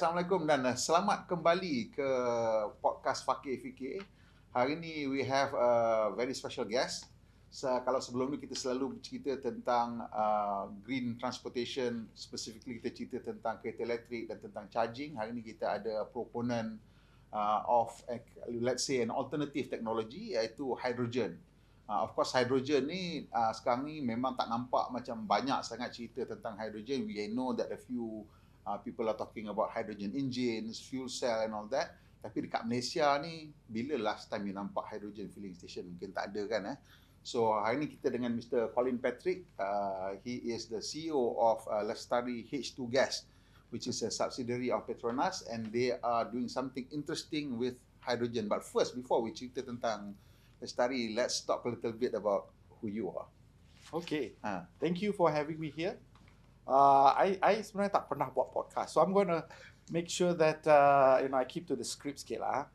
Assalamualaikum dan selamat kembali ke podcast Fakir Fikir. Hari ini we have a very special guest. Kalau sebelum ni kita selalu cerita tentang green transportation, specifically kita cerita tentang kereta elektrik dan tentang charging. Hari ini kita ada proponent of let's say an alternative technology, iaitu hydrogen. Of course hydrogen ni sekarang ni memang tak nampak macam banyak sangat cerita tentang hydrogen. We know that a few people are talking about hydrogen engines, fuel cell and all that. Tapi dekat Malaysia ni, bila last time you nampak hydrogen filling station? Mungkin tak ada kan. So hari ni kita dengan Mr. Colin Patrick. He is the CEO of Lestari H2 Gas, which is a subsidiary of Petronas, and they are doing something interesting with hydrogen. But first, before we cerita tentang Lestari, let's talk a little bit about who you are. Okay, thank you for having me here. I sebenarnya tak pernah buat podcast, so I'm going to make sure that I keep to the script sikit lah.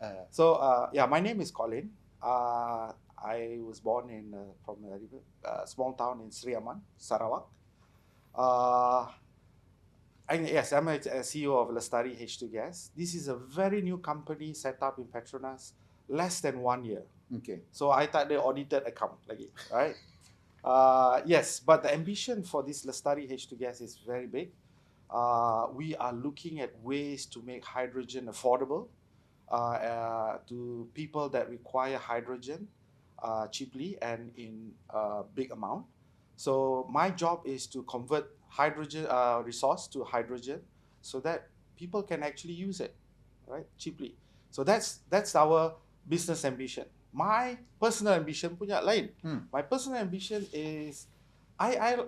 My name is Colin. I was born from a small town in Sri Aman, Sarawak. Yes, I'm a CEO of Lestari H2 Gas. This is a very new company set up in Petronas, less than 1 year. Okay. So I tak ada audited account lagi, right? Yes, but the ambition for this Lestari H2 Gas is very big. We are looking at ways to make hydrogen affordable to people that require hydrogen cheaply and in a big amount. So my job is to convert hydrogen resource to hydrogen so that people can actually use it, right, cheaply. So that's our business ambition. My personal ambition punya lain. My personal ambition is I'm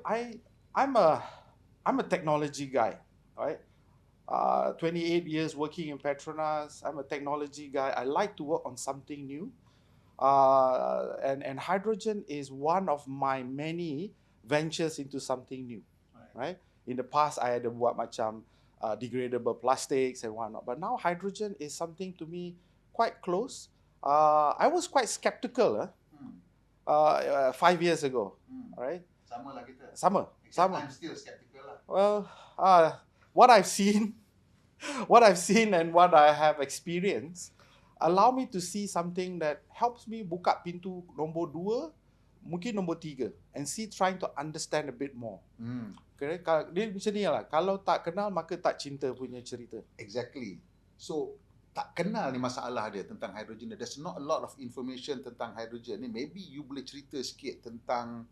a technology guy, right? 28 years working in Petronas. I'm a technology guy. I like to work on something new. And hydrogen is one of my many ventures into something new, right? In the past, I had buat macam degradable plastics and whatnot. But now hydrogen is something to me quite close. I was quite skeptical 5 years ago, right? Sama lah kita. Sama. I'm still skeptical lah. Well, what I've seen and what I have experienced allow me to see something that helps me buka pintu nombor 2, mungkin nombor 3, and trying to understand a bit more. Okay? Dia macam ni lah. Kalau tak kenal, maka tak cinta punya cerita. Exactly. So, tak kenal ni masalah dia tentang hydrogen. There's not a lot of information tentang hydrogen ni. Maybe you boleh cerita sikit tentang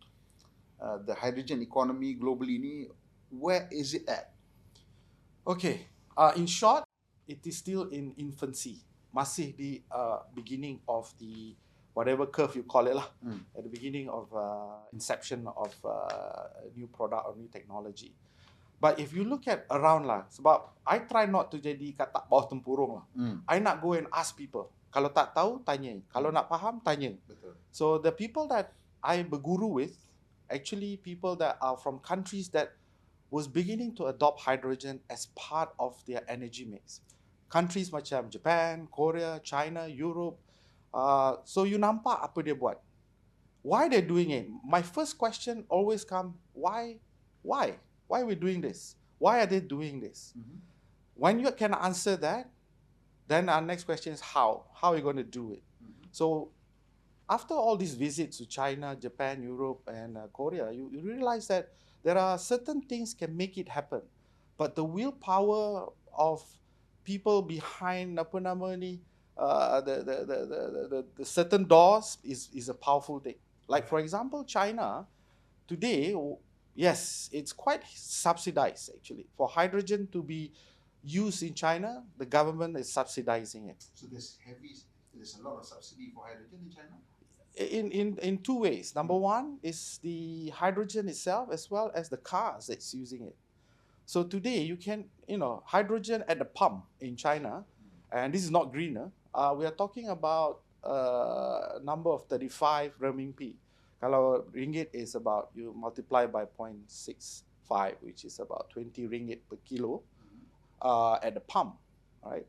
the hydrogen economy globally ni. Where is it at? Okay. In short, it is still in infancy. Masih di beginning of the whatever curve you call it lah. At the beginning of inception of a new product or new technology. But if you look at around lah, sebab I try not to jadi katak bawah tempurung lah. I nak go and ask people. Kalau tak tahu, tanya. Kalau nak faham, tanya. Betul. So the people that I berguru with, actually people that are from countries that was beginning to adopt hydrogen as part of their energy mix. Countries macam Japan, Korea, China, Europe. So you nampak apa dia buat. Why they're doing it? My first question always come, why? Why are we doing this? Why are they doing this? When you can answer that, then our next question is how? How are you going to do it? So after all these visits to China, Japan, Europe, and Korea, you realize that there are certain things can make it happen. But the willpower of people behind the certain doors is a powerful thing. Like for example, China, today, yes, it's quite subsidized actually. For hydrogen to be used in China, the government is subsidizing it. So there's a lot of subsidy for hydrogen in China? In two ways. Number one is the hydrogen itself as well as the cars that's using it. So today you can, hydrogen at the pump in China, and this is not greener, we are talking about a number of 35 renminbi. Kalau ringgit is about, you multiply by 0.65, which is about 20 ringgit per kilo at the pump, right?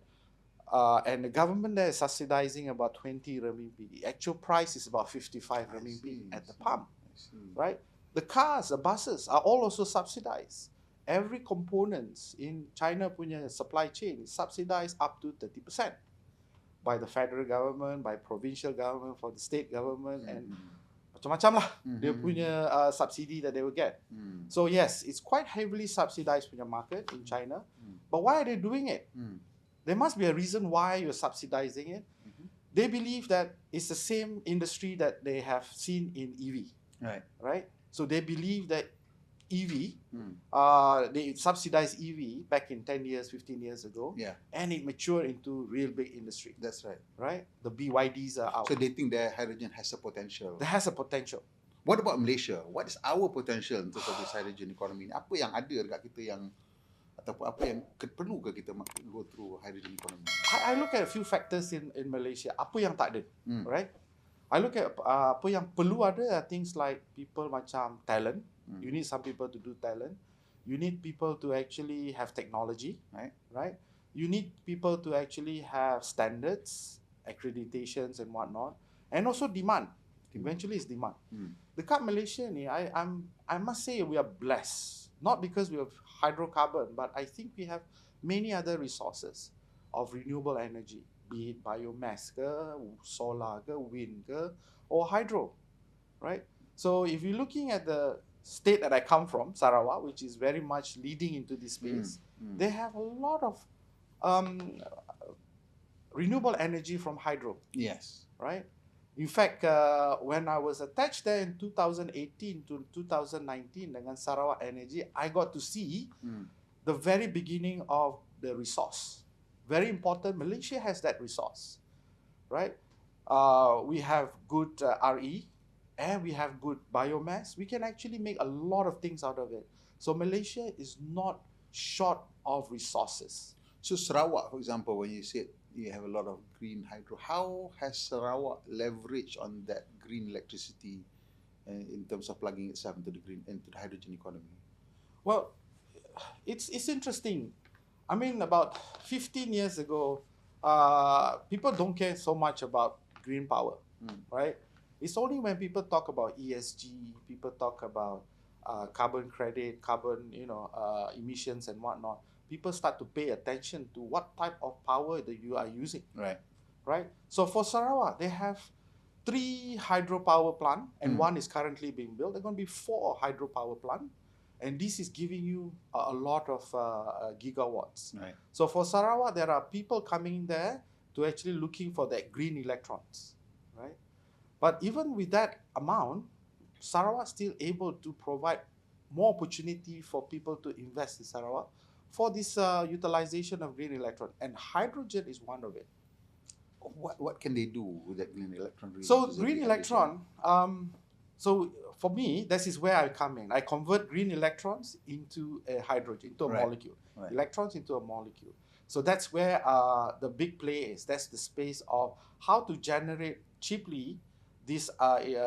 And the government there is subsidizing about 20 renminbi. The actual price is about 55 renminbi at the pump, right? The cars, the buses are all also subsidized. every components in China punya supply chain is subsidized up to 30% by the federal government, by provincial government, for the state government, and macam-macam lah dia punya subsidy that they will get. So yes, it's quite heavily subsidized punya market in China. But why are they doing it? There must be a reason why you're subsidizing it. They believe that it's the same industry that they have seen in EV. Right? So they believe that EV, they subsidized EV back in 10 years, 15 years ago, and it matured into real big industry. That's right. Right? The BYDs are out. So they think that hydrogen has a potential. It has a potential. What about Malaysia? What is our potential in terms of this hydrogen economy? Apa yang ada dekat kita yang, ataupun apa yang perlu ke kita go through hydrogen economy? I look at a few factors in Malaysia. Apa yang tak ada, right? I look at apa yang perlu ada are things like people macam talent. You need some people to do talent. You need people to actually have technology, right? You need people to actually have standards, accreditations and whatnot, and also demand. Eventually, it's demand. Dekat Malaysia ni, I must say we are blessed, not because we have hydrocarbon, but I think we have many other resources of renewable energy, be it biomass ke, solar ke, wind ke, or hydro, right? So if you're looking at the state that I come from, Sarawak, which is very much leading into this space, they have a lot of renewable energy from hydro. Yes. Right? In fact, when I was attached there in 2018 to 2019 dengan Sarawak Energy, I got to see the very beginning of the resource. Very important, Malaysia has that resource, right? We have good RE, and we have good biomass. We can actually make a lot of things out of it. So Malaysia is not short of resources. So Sarawak, for example, when you said you have a lot of green hydro, how has Sarawak leveraged on that green electricity in terms of plugging itself into the hydrogen economy? Well, it's interesting. I mean, about 15 years ago, people don't care so much about green power, right? It's only when people talk about ESG, people talk about carbon credit, carbon, emissions and whatnot, people start to pay attention to what type of power that you are using. Right? So for Sarawak, they have 3 hydropower plant, and one is currently being built. There are going to be 4 hydropower plant, and this is giving you a lot of gigawatts. So for Sarawak, there are people coming there to actually looking for that green electrons, right? But even with that amount, Sarawak is still able to provide more opportunity for people to invest in Sarawak for this utilization of green electron. And hydrogen is one of it. What can they do with that green electron? So green electron, so for me, this is where I come in. I convert green electrons into a hydrogen, into a molecule. Electrons into a molecule. So that's where the big play is. That's the space of how to generate cheaply this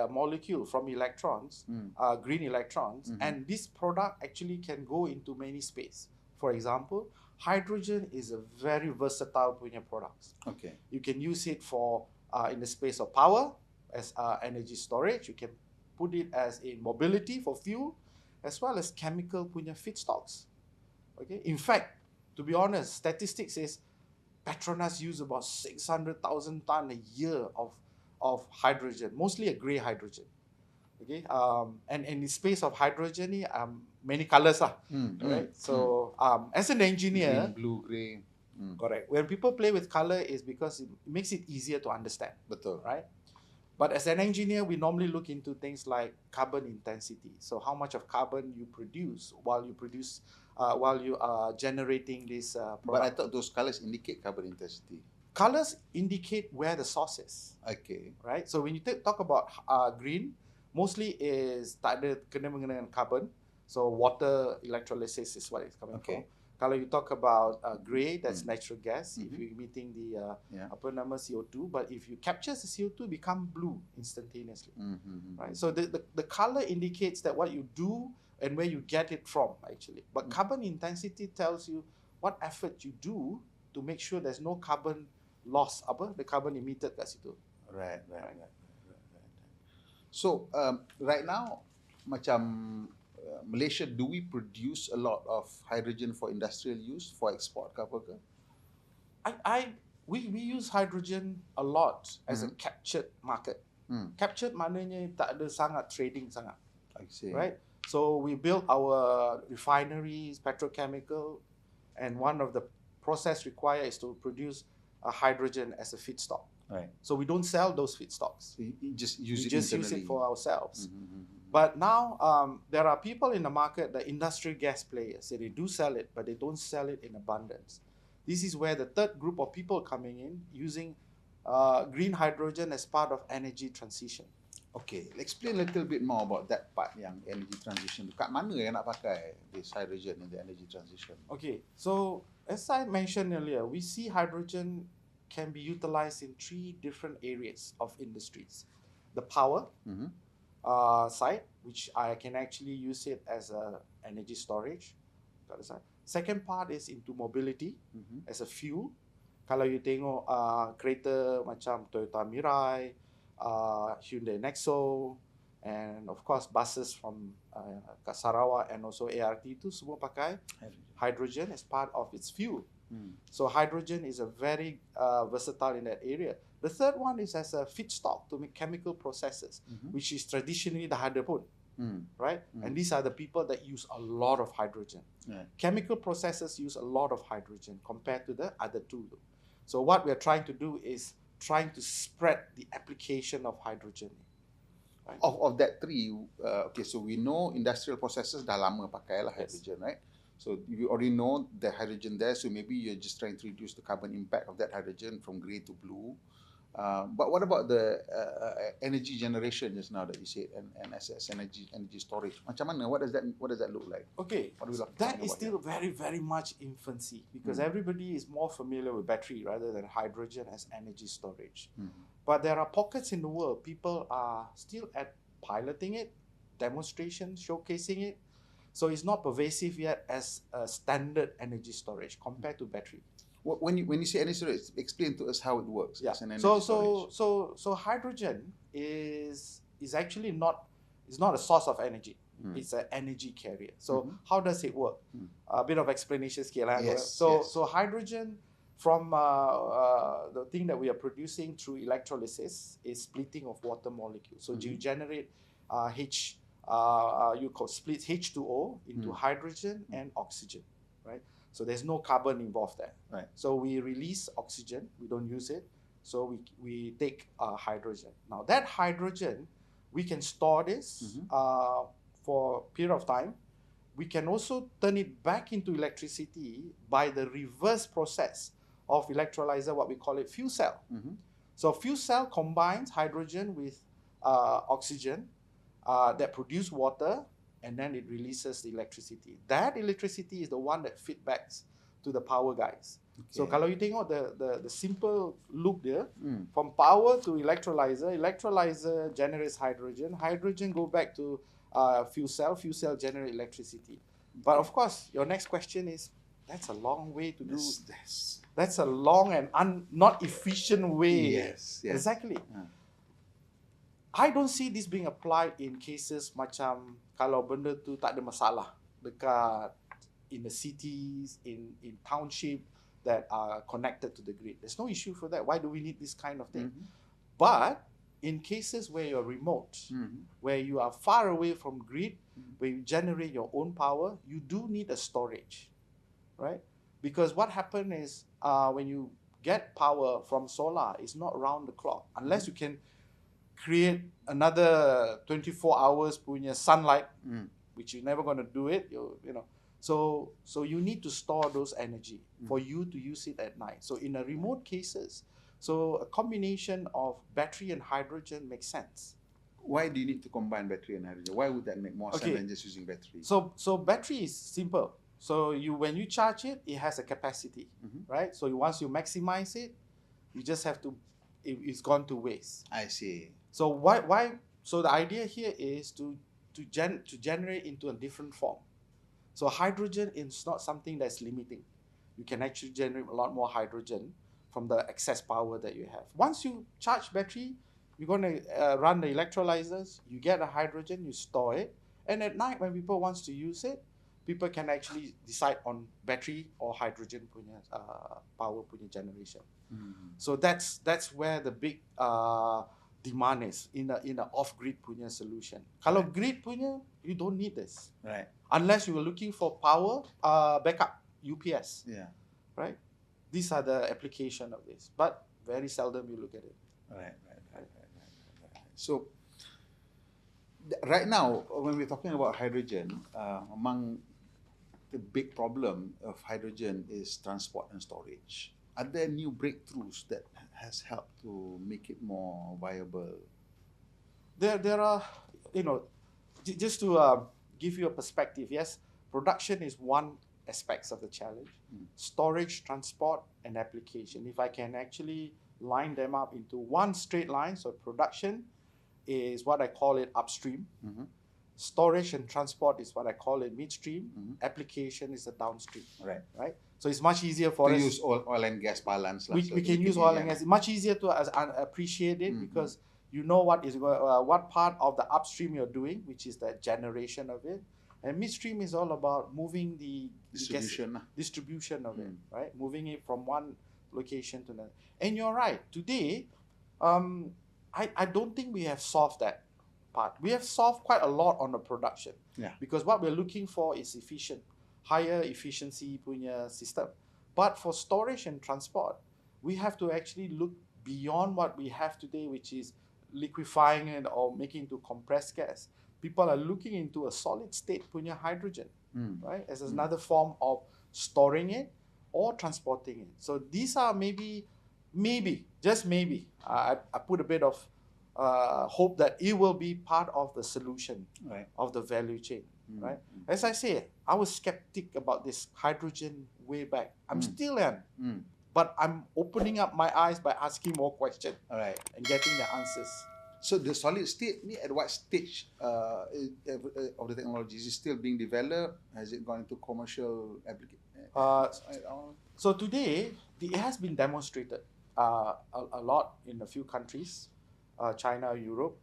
molecule from electrons, green electrons, and this product actually can go into many space. For example, hydrogen is a very versatile punya product. You can use it for in the space of power, as energy storage. You can put it as in mobility for fuel, as well as chemical punya feedstocks. In fact, to be honest, statistics says Petronas use about 600,000 ton a year of hydrogen, mostly a grey hydrogen. And in the space of hydrogen, many colors lah. Right? So as an engineer, green, blue, grey. Correct. When people play with color is because it makes it easier to understand. Betul. Right? But as an engineer, we normally look into things like carbon intensity. So how much of carbon you produce while you are generating this product. But I thought those colors indicate carbon intensity. Colors indicate where the source is. Right? So when you talk about green, mostly is tak ada kena dengan carbon. So water electrolysis is what it's coming from. Kalau you talk about grey, that's natural gas. If you're emitting the CO2, but if you capture the CO2, become blue instantaneously. Right? So the color indicates that what you do and where you get it from actually. But carbon intensity tells you what effort you do to make sure there's no carbon loss, the carbon emitted kat situ. Right. So right now, macam Malaysia, do we produce a lot of hydrogen for industrial use, for export ke apa ke? We use hydrogen a lot as a captured market. Captured maknanya tak ada sangat trading sangat. I see. Right? So we built our refineries, petrochemical, and one of the process required is to produce hydrogen as a feedstock. Right. So we don't sell those feedstocks. So you just use We it just use internally. it for ourselves. But now there are people in the market, the industrial gas players, say they do sell it, but they don't sell it in abundance. This is where the third group of people coming in using green hydrogen as part of energy transition. Okay, explain a little bit more about that part yang energy transition. Kat mana yang nak pakai this hydrogen in the energy transition? Okay, so as I mentioned earlier, we see hydrogen can be utilized in 3 different areas of industries. The power side, which I can actually use it as a energy storage. Second part is into mobility as a fuel. Kalau you tengok kereta macam Toyota Mirai, Hyundai Nexo, and of course buses from Sarawak and also ART itu semua pakai hydrogen as part of its fuel. So hydrogen is a very versatile in that area. The third one is as a feedstock to make chemical processes, which is traditionally dah ada pun, right? And these are the people that use a lot of hydrogen. Chemical processes use a lot of hydrogen compared to the other two. So what we are trying to do is trying to spread the application of hydrogen. Right? Of that 3, okay, so we know industrial processes dah lama pakai lah hydrogen, right? So you already know the hydrogen there, so maybe you're just trying to reduce the carbon impact of that hydrogen from grey to blue. But what about the energy generation just now that you said, and as energy storage? Macam mana? What does that look like? Okay, that is still very, very much infancy because everybody is more familiar with battery rather than hydrogen as energy storage. But there are pockets in the world, people are still at piloting it, demonstration, showcasing it. So it's not pervasive yet as a standard energy storage compared to battery. When you say energy storage, explain to us how it works. Yeah. As an energy storage. So hydrogen is actually not a source of energy. It's an energy carrier. So how does it work? A bit of explanation scale. So hydrogen from the thing that we are producing through electrolysis is splitting of water molecules. So you generate you split H2O into hydrogen and oxygen, right? So there's no carbon involved there. Right. So we release oxygen, we don't use it. So we take hydrogen. Now that hydrogen, we can store this for a period of time. We can also turn it back into electricity by the reverse process of electrolyzer, what we call it fuel cell. So fuel cell combines hydrogen with oxygen that produce water, and then it releases the electricity. That electricity is the one that feedbacks to the power guys. Okay. So kalau you tengok the simple loop there, from power to electrolyzer generates hydrogen go back to fuel cell generate electricity. But of course, your next question is, that's a long way to do. That's a long and not efficient way. Yes. Exactly. I don't see this being applied in cases macam kalau benda tu tak ada masalah dekat in the cities, in township that are connected to the grid. There's no issue for that. Why do we need this kind of thing? But in cases where you're remote, where you are far away from grid, where you generate your own power, you do need a storage, right? Because what happens is when you get power from solar, it's not round the clock. Unless you can create another 24 hours punya sunlight, which you're never going to do it, you know. So you need to store those energy for you to use it at night. So in a remote cases, so a combination of battery and hydrogen makes sense. Why do you need to combine battery and hydrogen? Why would that make more sense than just using battery? So battery is simple. So when you charge it, it has a capacity, right? So once you maximize it, you just have to, it's gone to waste. I see. So why? So the idea here is to generate into a different form. So hydrogen is not something that's limiting. You can actually generate a lot more hydrogen from the excess power that you have. Once you charge battery, you're going to run the electrolyzers, you get the hydrogen, you store it, And at night, when people wants to use it, people can actually decide on battery or hydrogen punya power punya generation. So that's where the big demand is in a off-grid punya solution. Kalau grid punya, you don't need this. Right. Unless you were looking for power backup, UPS. Yeah. Right? These are the application of this. But very seldom you look at it. Right. So, right now, when we're talking about hydrogen, among the big problem of hydrogen is transport and storage. Are there new breakthroughs that has helped to make it more viable? There are, just to give you a perspective, yes, production is one aspect of the challenge. Storage, transport, and application. If I can actually line them up into one straight line, so production is what I call it upstream. Storage and transport is what I call it midstream. Application is the downstream. Right. So it's much easier for to us use oil and gas balance. We can use oil and gas. It's much easier to appreciate it because you know what part of the upstream you're doing, which is the generation of it. And midstream is all about moving the distribution of it, right? Moving it from one location to another. And you're right. Today, I don't think we have solved that part. We have solved quite a lot on the production. Because what we're looking for is higher efficiency punya system. But for storage and transport, we have to actually look beyond what we have today, which is liquefying it or making into compressed gas. People are looking into a solid state punya hydrogen, right? As another form of storing it or transporting it. So these are maybe, just maybe, I put a bit of hope that it will be part of the solution of the value chain, right? As I say, I was skeptic about this hydrogen way back. I'm still am. But I'm opening up my eyes by asking more questions and getting the answers. So the solid state, at what stage of the technology? Is it still being developed? Has it gone into commercial application? So today, it has been demonstrated a lot in a few countries, China, Europe.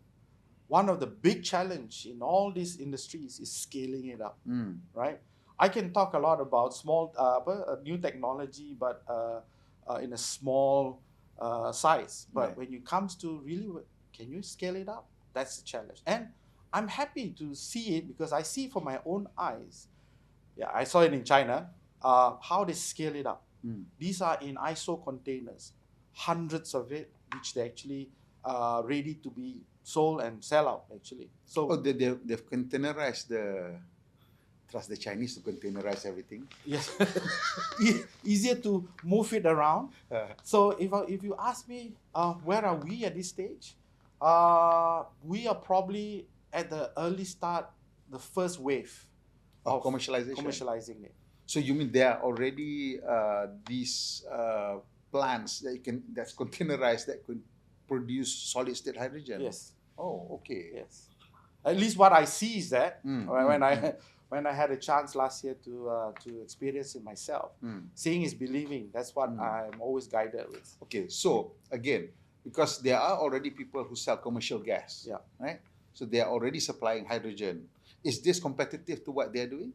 One of the big challenge in all these industries is scaling it up, right? I can talk a lot about small, new technology, but in a small size. But when it comes to really, can you scale it up? That's the challenge. And I'm happy to see it because I see for my own eyes. Yeah, I saw it in China, how they scale it up. These are in ISO containers, hundreds of it, which they actually ready to be sold and sell out actually. So they've containerized trust the Chinese to containerize everything. Yes, easier to move it around. So if you ask me, where are we at this stage? We are probably at the early start, the first wave of commercializing it. So you mean there are already these plants that's containerized that could produce solid state hydrogen? Yes. Oh, okay. Yes. At least what I see is that when I had a chance last year to experience it myself, seeing is believing. That's what I'm always guided with. Okay, so again, because there are already people who sell commercial gas, right? So they are already supplying hydrogen. Is this competitive to what they are doing?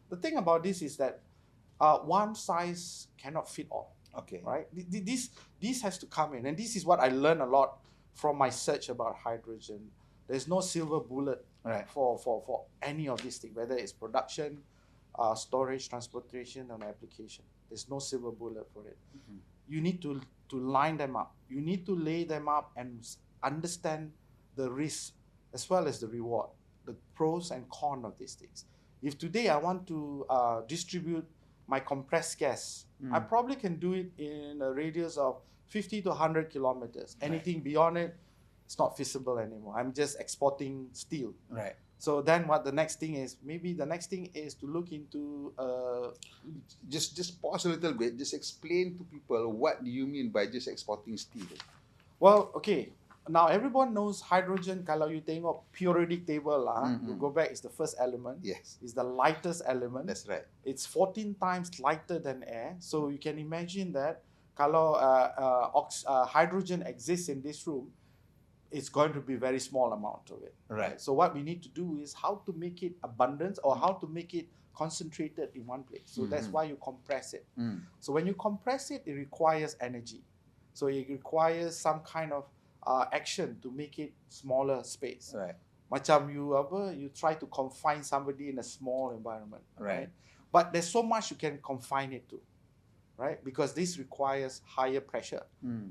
The thing about this is that one size cannot fit all. Okay. Right? This has to come in, and this is what I learned a lot from my search about hydrogen. There's no silver bullet for any of these things, whether it's production, storage, transportation, and application. There's no silver bullet for it. You need to line them up. You need to lay them up and understand the risk as well as the reward, the pros and cons of these things. If today I want to distribute my compressed gas, I probably can do it in a radius of 50 to 100 kilometers. Anything beyond it, it's not feasible anymore. I'm just exporting steel. Right. So then what the next thing is, maybe the next thing is to look into... Just pause a little bit. Just explain to people what do you mean by just exporting steel? Well, okay. Now everyone knows hydrogen, kalau you tengok periodic table, you go back, it's the first element. Yes. It's the lightest element. That's right. It's 14 times lighter than air. So you can imagine that kalau hydrogen exists in this room, it's going to be very small amount of it. Right. So what we need to do is how to make it abundant or how to make it concentrated in one place. So that's why you compress it. So when you compress it, it requires energy. So it requires some kind of action to make it smaller space. Right. Macam you try to confine somebody in a small environment. Right. But there's so much you can confine it to. Right? Because this requires higher pressure.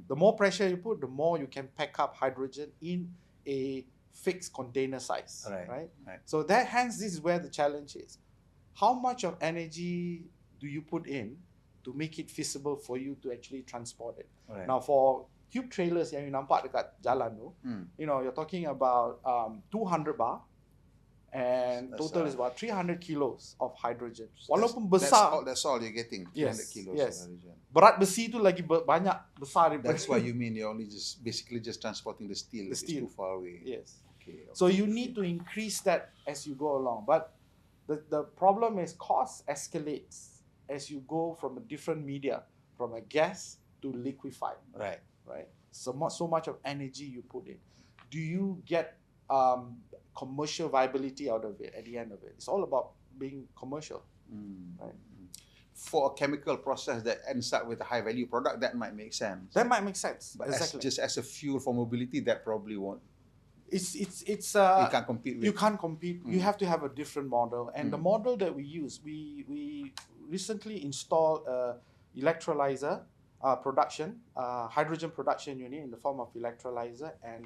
The more pressure you put, the more you can pack up hydrogen in a fixed container size. Right? So hence this is where the challenge is. How much of energy do you put in to make it feasible for you to actually transport it? Right. Now for tube trailers yang you nampak dekat jalan tu, you're talking about 200 bar. And total is about 300 kilos of hydrogen. Walaupun besar. That's all you're getting. 300 kilos of hydrogen. Berat besi tu lagi banyak besar daripada. That's why you mean you're only basically transporting the steel. It's too far away. Yes. Okay. So you need to increase that as you go along. But the problem is cost escalates as you go from a different media, from a gas to liquefied. Right. So much of energy you put in. Do you get commercial viability out of it at the end of it? It's all about being commercial. Right? For a chemical process that ends up with a high value product, that might make sense. That might make sense. But exactly. just as a fuel for mobility, that probably won't. It's you can't compete with. You can't compete. You have to have a different model. And the model that we use, we recently installed a electrolyzer production, hydrogen production unit in the form of electrolyzer and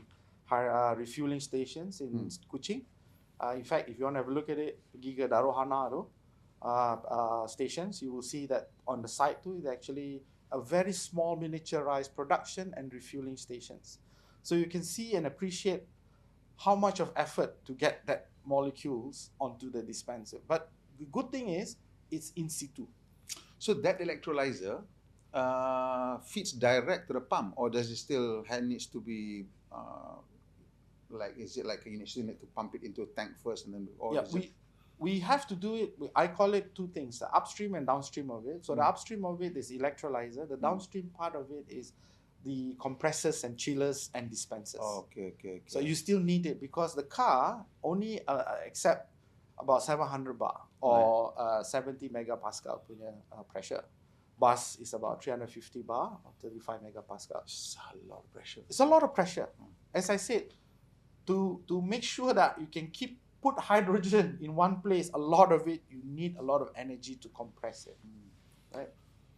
refueling stations in Kuching. In fact, if you want to have a look at it, pergi ke Darohana tu, stations, you will see that on the site too, it's actually a very small miniaturized production and refueling stations. So you can see and appreciate how much of effort to get that molecules onto the dispenser. But the good thing is, it's in situ. So that electrolyzer feeds direct to the pump, or does it still needs to be is it like you still need to pump it into a tank first and then? We have to do it. I call it two things: the upstream and downstream of it. So the upstream of it is electrolyzer. The downstream part of it is the compressors and chillers and dispensers. Okay. So you still need it because the car only accept about 700 bar or 70 megapascal punya pressure. Bus is about 350 bar or 35 megapascal. It's a lot of pressure. It's a lot of pressure. As I said, to make sure that you can put hydrogen in one place, a lot of it, you need a lot of energy to compress it. Right?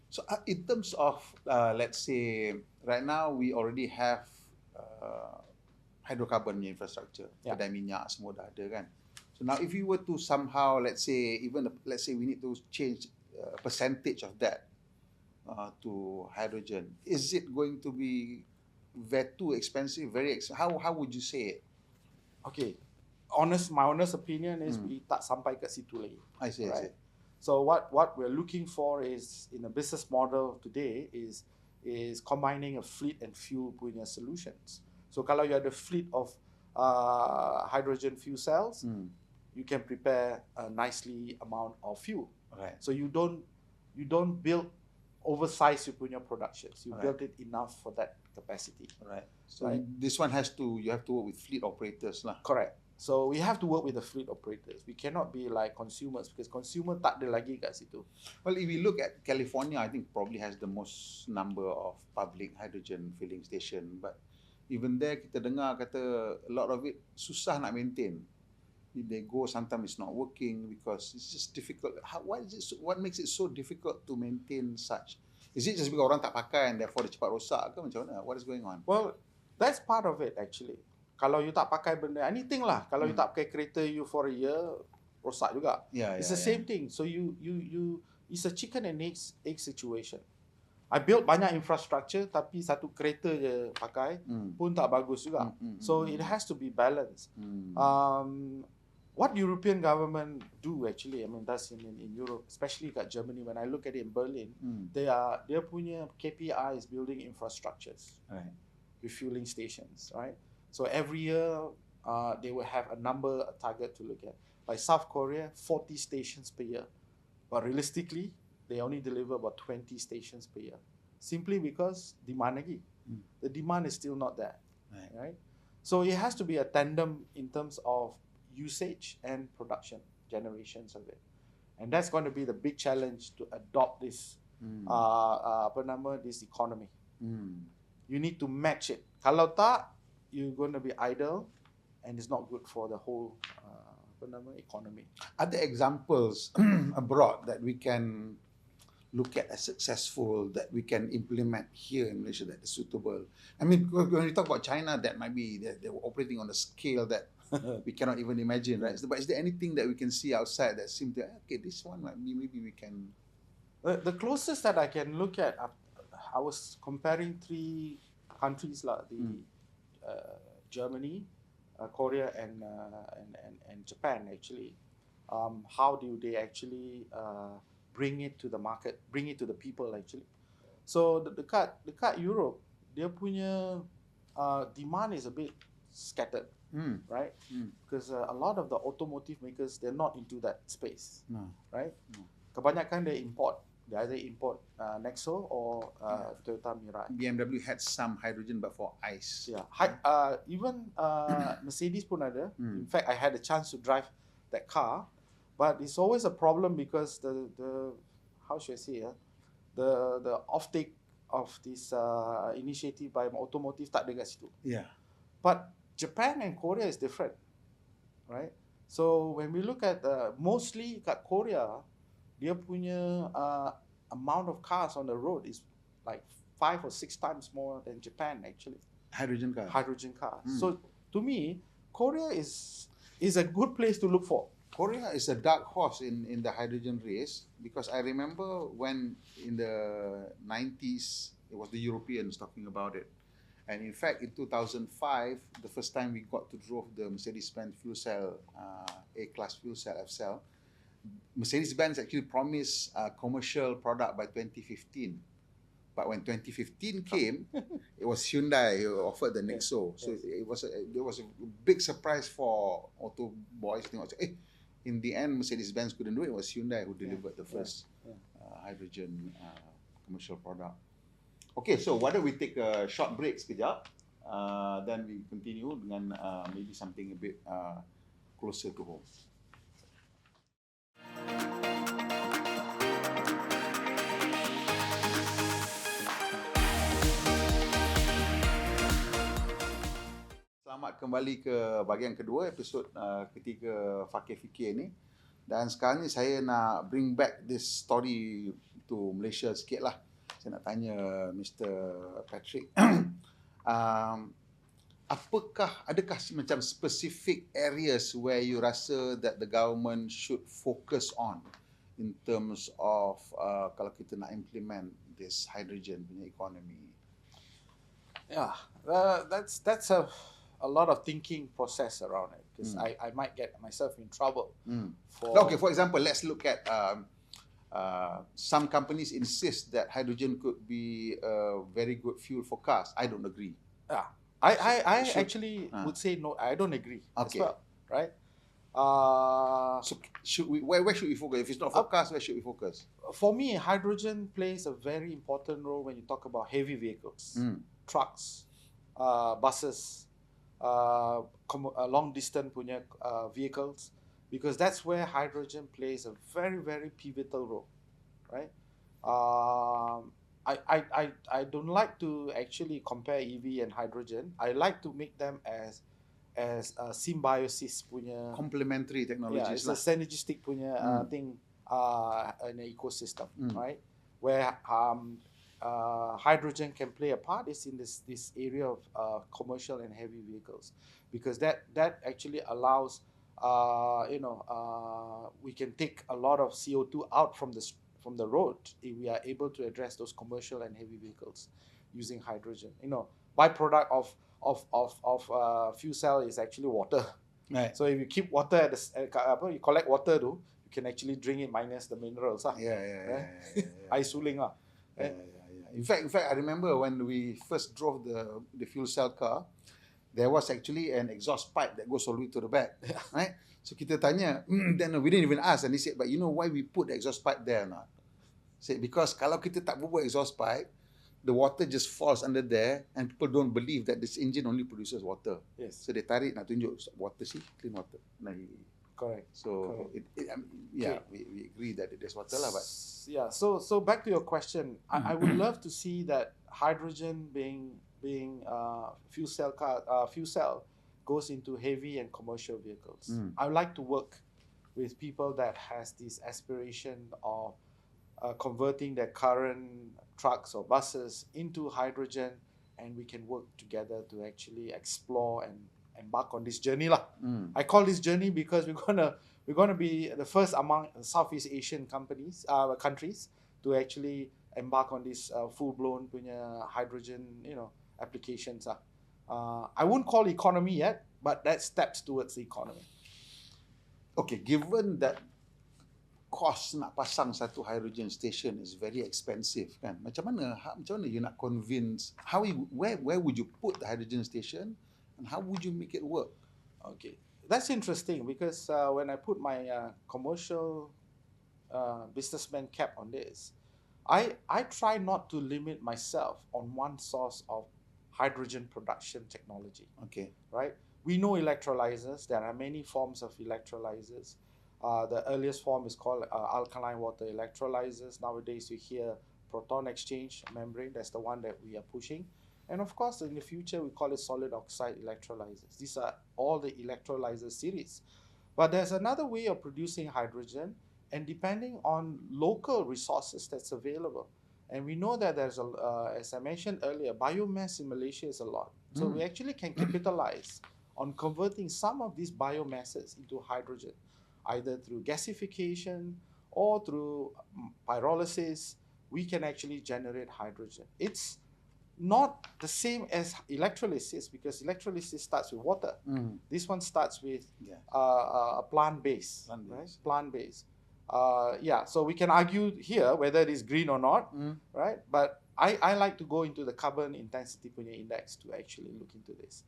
So in terms of, let's say, right now we already have hydrocarbon infrastructure. Kedai minyak semua dah ada kan. So now if you were to somehow, let's say we need to change a percentage of that to hydrogen, is it going to be too expensive, very expensive? How would you say it? Okay, my honest opinion is we tak sampai kat situ lagi. I see. So what we're looking for is in a business model today is combining a fleet and fuel punya solutions. So kalau you ada fleet of hydrogen fuel cells, you can prepare a nicely amount of fuel. Right. So you don't build oversize you punya productions. You build it enough for that capacity. Right. So this one you have to work with fleet operators lah. Correct. So we have to work with the fleet operators. We cannot be like consumers because consumer tak ada lagi kat situ. Well, if we look at California, I think probably has the most number of public hydrogen filling station. But even there, kita dengar kata a lot of it susah nak maintain. If they go, sometimes it's not working because it's just difficult. What makes it so difficult to maintain such? Is it just because orang tak pakai and therefore dia cepat rosak ke macam mana? What is going on? Well, that's part of it actually. Kalau you tak pakai benda, anything lah. Kalau you tak pakai kereta you for a year, rosak juga. It's the same thing. So you it's a chicken and egg situation. I built banyak infrastructure tapi satu kereta je pakai pun tak bagus juga. So it has to be balanced. What European government do actually, I mean that's in Europe, especially kat Germany. When I look at it in Berlin, their punya KPI is building infrastructures, refueling stations, right? So every year they will have a target to look at. Like South Korea, 40 stations per year, but realistically they only deliver about 20 stations per year, simply because demand lagi. The demand is still not there, right? So it has to be a tandem in terms of usage and production, generations of it. And that's going to be the big challenge to adopt this this economy. You need to match it. Kalau tak, you're going to be idle, and it's not good for the whole economy. Are there examples abroad that we can look at as successful, that we can implement here in Malaysia that is suitable? I mean, when we talk about China, that might be they were operating on a scale that we cannot even imagine, right? But is there anything that we can see outside that seems to, okay, this one might be, maybe we can... The closest that I can look at, I was comparing 3 countries, Germany, Korea, and Japan, actually. How do they actually bring it to the market, bring it to the people, actually? So dekat Europe, dia punya demand is a bit scattered, right? Because a lot of the automotive makers, they're not into that space, right? Kebanyakan they import. They either import Nexo or Toyota Mirai. BMW had some hydrogen, but for ICE. Yeah. Even Mercedes pun ada. In fact, I had a chance to drive that car, but it's always a problem because the how should I say, the offtake of this initiative by automotive tak ada kat situ. Yeah. But Japan and Korea is different, right? So when we look at mostly kat Korea, dia punya amount of cars on the road is like 5 or 6 times more than Japan, actually. Hydrogen cars. So to me, Korea is a good place to look for. Korea is a dark horse in the hydrogen race, because I remember when in the 90s, it was the Europeans talking about it. And in fact, in 2005, the first time we got to drive the Mercedes-Benz fuel cell, A-class fuel cell, F-cell, Mercedes-Benz actually promised a commercial product by 2015. But when 2015 came, it was Hyundai who offered the Nexo. So there was a big surprise for auto boys. In the end, Mercedes-Benz couldn't do it. It was Hyundai who delivered the first hydrogen commercial product. Okay, so why don't we take a short break sekejap, then we continue dengan maybe something a bit closer to home. Selamat kembali ke bahagian kedua, episod ketiga Fakir Fikir ni. Dan sekarang ni saya nak bring back this story to Malaysia sikit lah. Saya nak tanya Mr. Patrick, adakah macam specific areas where you rasa that the government should focus on in terms of kalau kita nak implement this hydrogen punya economy? Yeah, that's a lot of thinking process around it, because I might get myself in trouble. Okay, for example, let's look at some companies insist that hydrogen could be a very good fuel for cars. I don't agree. Yeah, I actually would say no. I don't agree as well, right? So should we? Where should we focus? If it's not for cars, where should we focus? For me, hydrogen plays a very important role when you talk about heavy vehicles, trucks, buses, long distance punya vehicles, because that's where hydrogen plays a very, very pivotal role, right? I don't like to actually compare EV and hydrogen. I like to make them as a symbiosis punya, complementary technologies. It's a synergistic punya thing in an ecosystem, right? Where hydrogen can play a part is in this area of commercial and heavy vehicles, because that actually allows we can take a lot of CO2 out from the road if we are able to address those commercial and heavy vehicles using hydrogen. Byproduct of fuel cell is actually water. Right. So if you keep water at you collect water you can actually drink it minus the minerals. Ice cooling. In fact, I remember when we first drove the fuel cell car, there was actually an exhaust pipe that goes all the way to the back, right? So kita tanya, then we didn't even ask, and he said, but you know why we put the exhaust pipe there or not? Said because kalau kita tak buat exhaust pipe, the water just falls under there, and people don't believe that this engine only produces water. Yes. So they tarik nak tunjuk water sih, clean water. Correct. So we agree that there's water lah, but yeah. So back to your question, I would love to see that hydrogen being fuel cell goes into heavy and commercial vehicles. I would like to work with people that has this aspiration of converting their current trucks or buses into hydrogen, and we can work together to actually explore and embark on this journey lah. I call this journey because we're gonna be the first among Southeast Asian countries to actually embark on this full-blown punya hydrogen applications lah. I wouldn't call economy yet, but that steps towards the economy. Okay, given that cost nak pasang satu hydrogen station is very expensive kan, macam mana you nak convince, where would you put the hydrogen station and how would you make it work? Okay, that's interesting because when I put my commercial businessman cap on this, I try not to limit myself on one source of hydrogen production technology. Okay. Right? We know electrolyzers. There are many forms of electrolyzers. The earliest form is called alkaline water electrolyzers. Nowadays you hear proton exchange membrane. That's the one that we are pushing. And of course, in the future, we call it solid oxide electrolyzers. These are all the electrolyzer series. But there's another way of producing hydrogen, and depending on local resources that's available. And we know that there's, as I mentioned earlier, biomass in Malaysia is a lot. So we actually can capitalize on converting some of these biomasses into hydrogen, either through gasification or through pyrolysis. We can actually generate hydrogen. It's not the same as electrolysis because electrolysis starts with water. This one starts with a plant base. Plant base. So we can argue here whether it is green or not, right? But I like to go into the carbon intensity punya index to actually look into this.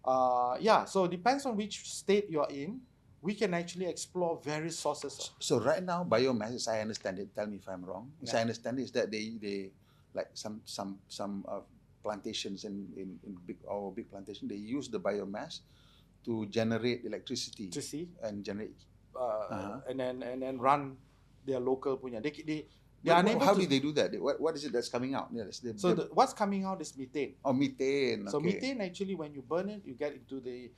So it depends on which state you're in. We can actually explore various sources. So right now, biomass, as I understand it, tell me if I'm wrong. As I understand it, is that they like some plantations in big plantation, they use the biomass to generate electricity and generate and then run their local punya. How do they do that? What is it that's coming out? What's coming out is methane. Oh, methane. So methane actually, when you burn it, you get into the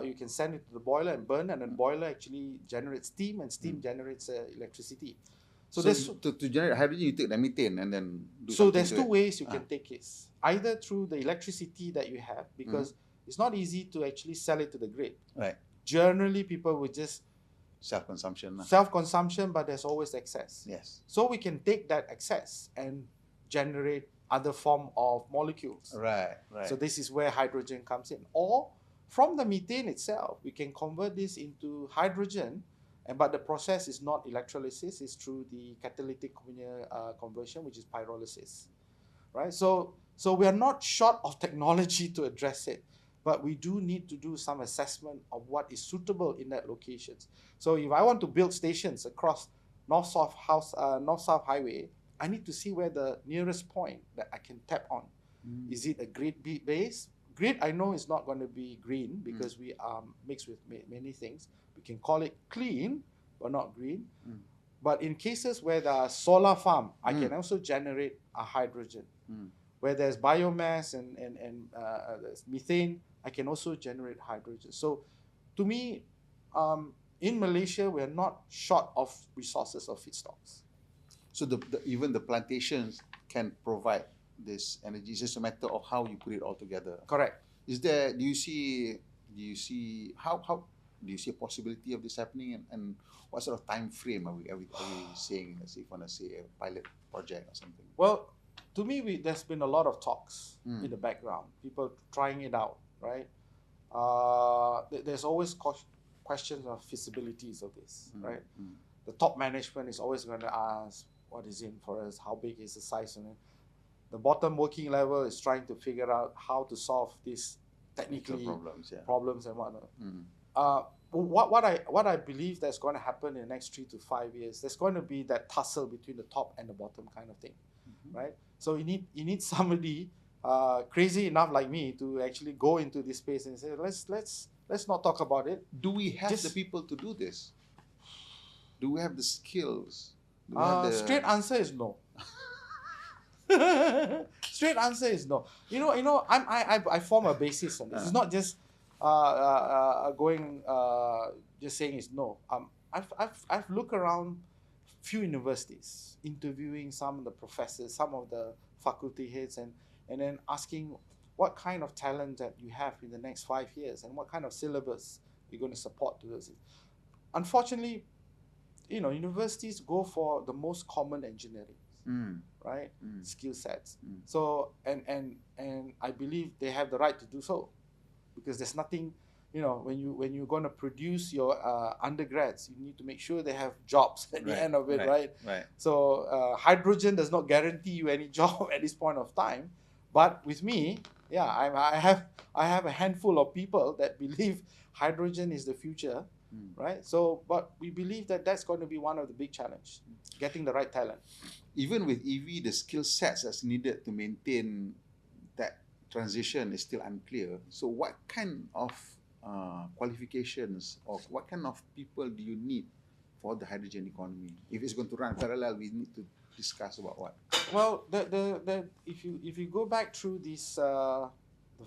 you can send it to the boiler and burn, and then boiler actually generates steam, and steam generates electricity. So to generate hydrogen, you take the methane and then do so there's two ways you can take it. Either through the electricity that you have, because it's not easy to actually sell it to the grid. Right. Generally, people would just self-consumption, but there's always excess. Yes. So we can take that excess and generate other form of molecules. Right. So this is where hydrogen comes in. Or from the methane itself, we can convert this into hydrogen, but the process is not electrolysis, it's through the catalytic conversion, which is pyrolysis. Right? So we are not short of technology to address it, but we do need to do some assessment of what is suitable in that locations. So if I want to build stations across North-South Highway, I need to see where the nearest point that I can tap on. Is it a grid base? Grid, I know is not going to be green because we are mixed with many things. We can call it clean, but not green. But in cases where there are solar farm, I can also generate a hydrogen. Where there's biomass and there's methane, I can also generate hydrogen. So to me, in Malaysia, we are not short of resources of feedstocks. So even the plantations can provide this energy. It's just a matter of how you put it all together. Correct. Do you see a possibility of this happening, and what sort of time frame are we saying? Let's say if you want to say a pilot project or something. Well, to me, there's been a lot of talks in the background. People trying it out, right? There's always questions of feasibilities of this, right? The top management is always going to ask, what is in for us? How big is the size of it? The bottom working level is trying to figure out how to solve these technically problems and whatnot. What I believe that's going to happen in the next 3 to 5 years, there's going to be that tussle between the top and the bottom kind of thing, right? So you need somebody crazy enough like me to actually go into this space and say, let's not talk about it. Do we have the Just- people to do this? Do we have the skills? Do we have the... Straight answer is no. Straight answer is no. I form a basis on this. It's not just going just saying it's no. I've looked around few universities, interviewing some of the professors, some of the faculty heads, and then asking what kind of talent that you have in the next 5 years and what kind of syllabus you're going to support to those. Unfortunately, universities go for the most common engineering, right? Skill sets. So and I believe they have the right to do so, because there's nothing, when you're going to produce your undergrads, you need to make sure they have jobs at the end of it, right? So hydrogen does not guarantee you any job at this point of time, but with me, I have a handful of people that believe hydrogen is the future. Right. So, but we believe that that's going to be one of the big challenges, getting the right talent. Even with EV, the skill sets that's needed to maintain that transition is still unclear. So, what kind of qualifications or what kind of people do you need for the hydrogen economy? If it's going to run parallel, we need to discuss about what. Well, if you go back through this the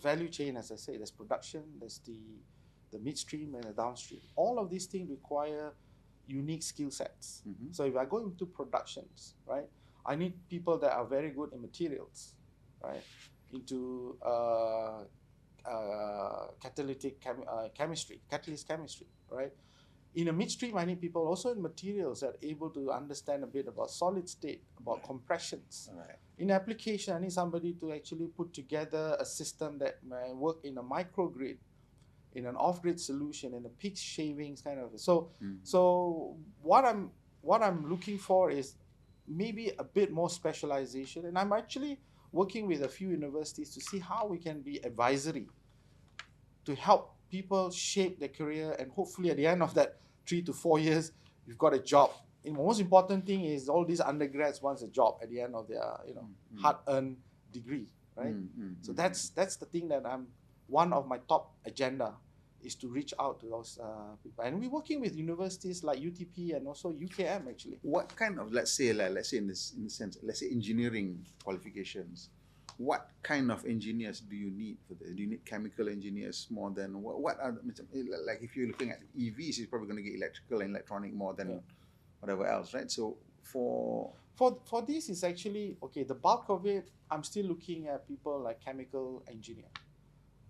value chain, as I say, there's production, there's the midstream and the downstream. All of these things require unique skill sets. So if I go into productions, right, I need people that are very good in materials, right, into catalytic chemistry, catalyst chemistry, right. In a midstream, I need people also in materials that are able to understand a bit about solid state, about compressions. In application, I need somebody to actually put together a system that may work in a microgrid, in an off-grid solution, in a peak shavings kind of. So what I'm looking for is maybe a bit more specialization, and I'm actually working with a few universities to see how we can be advisory to help people shape their career, and hopefully at the end of that 3 to 4 years, you've got a job. The most important thing is all these undergrads wants a job at the end of their hard-earned degree, right? So that's the thing that one of my top agenda is to reach out to those people, and we're working with universities like UTP and also UKM actually. What kind of, let's say in the sense, let's say engineering qualifications, what kind of engineers do you need for this? Do you need chemical engineers more than what are, like if you're looking at EVs, you're probably going to get electrical and electronic more than whatever else, right? So for this is actually okay. The bulk of it, I'm still looking at people like chemical engineer.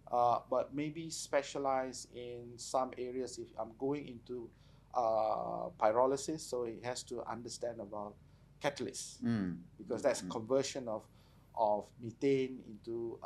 But maybe specialize in some areas. If I'm going into pyrolysis, so it has to understand about catalysts, because that's conversion of methane into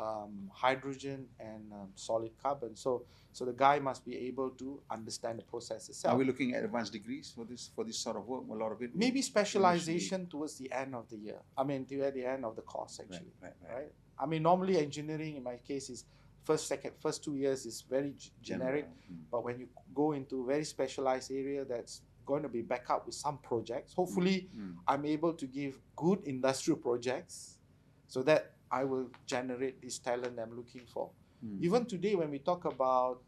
hydrogen and solid carbon. So the guy must be able to understand the process itself. Are we looking at advanced degrees for this sort of work? A lot of it. Maybe specialization towards the end of the year. I mean, at the end of the course actually. Right. I mean, normally engineering in my case is first 2 years is very generic, but when you go into very specialized area, that's going to be back up with some projects. Hopefully, I'm able to give good industrial projects so that I will generate this talent I'm looking for. Even today, when we talk about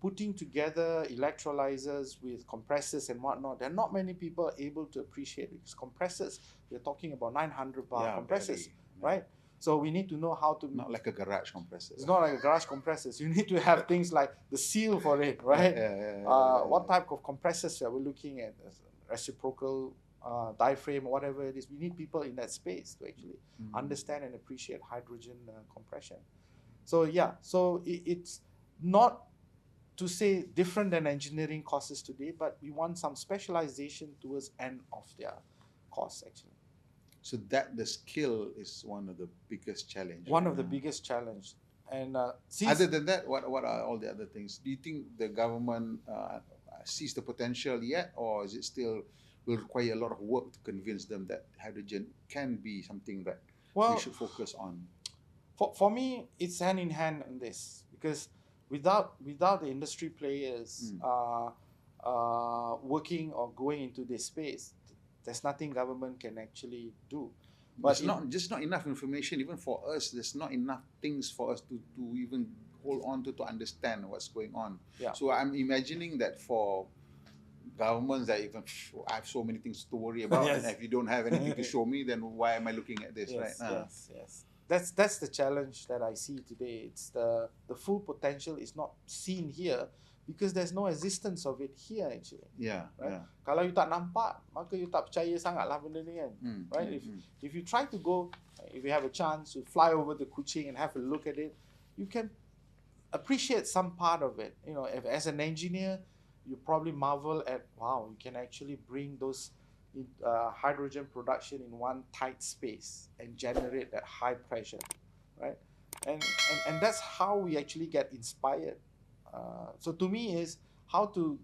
putting together electrolyzers with compressors and whatnot, there are not many people able to appreciate it, because compressors, we're talking about 900 bar compressors, right? So we need to know how to... Not like a garage compressor. It's not like a garage compressor. You need to have things like the seal for it, right? What type of compressors are we looking at? Reciprocal diaphragm, or whatever it is. We need people in that space to actually understand and appreciate hydrogen compression. So it's not to say different than engineering courses today, but we want some specialization towards end of their course actually. So that the skill is one of the biggest challenges. One of the biggest challenge. And other than that, what are all the other things? Do you think the government sees the potential yet, or is it still will require a lot of work to convince them that hydrogen can be something that we should focus on? For me, it's hand in hand on this, because without the industry players working or going into this space, there's nothing government can actually do. But It's not enough information even for us. There's not enough things for us to even hold on to understand what's going on. Yeah. So I'm imagining that for governments that even I have so many things to worry about, Yes. and if you don't have anything to show me, then why am I looking at this, right? Yes. That's the challenge that I see today. It's the full potential is not seen here because there's no existence of it here actually. Yeah. Right? Kalau you tak nampak, maka you tak percaya sangatlah benda ni kan. Right? If you try to go, if you have a chance to fly over the Kuching and have a look at it, you can appreciate some part of it. You know, if, as an engineer, you probably marvel at, wow, you can actually bring those hydrogen production in one tight space and generate that high pressure, right? And that's how we actually get inspired. So to me is how to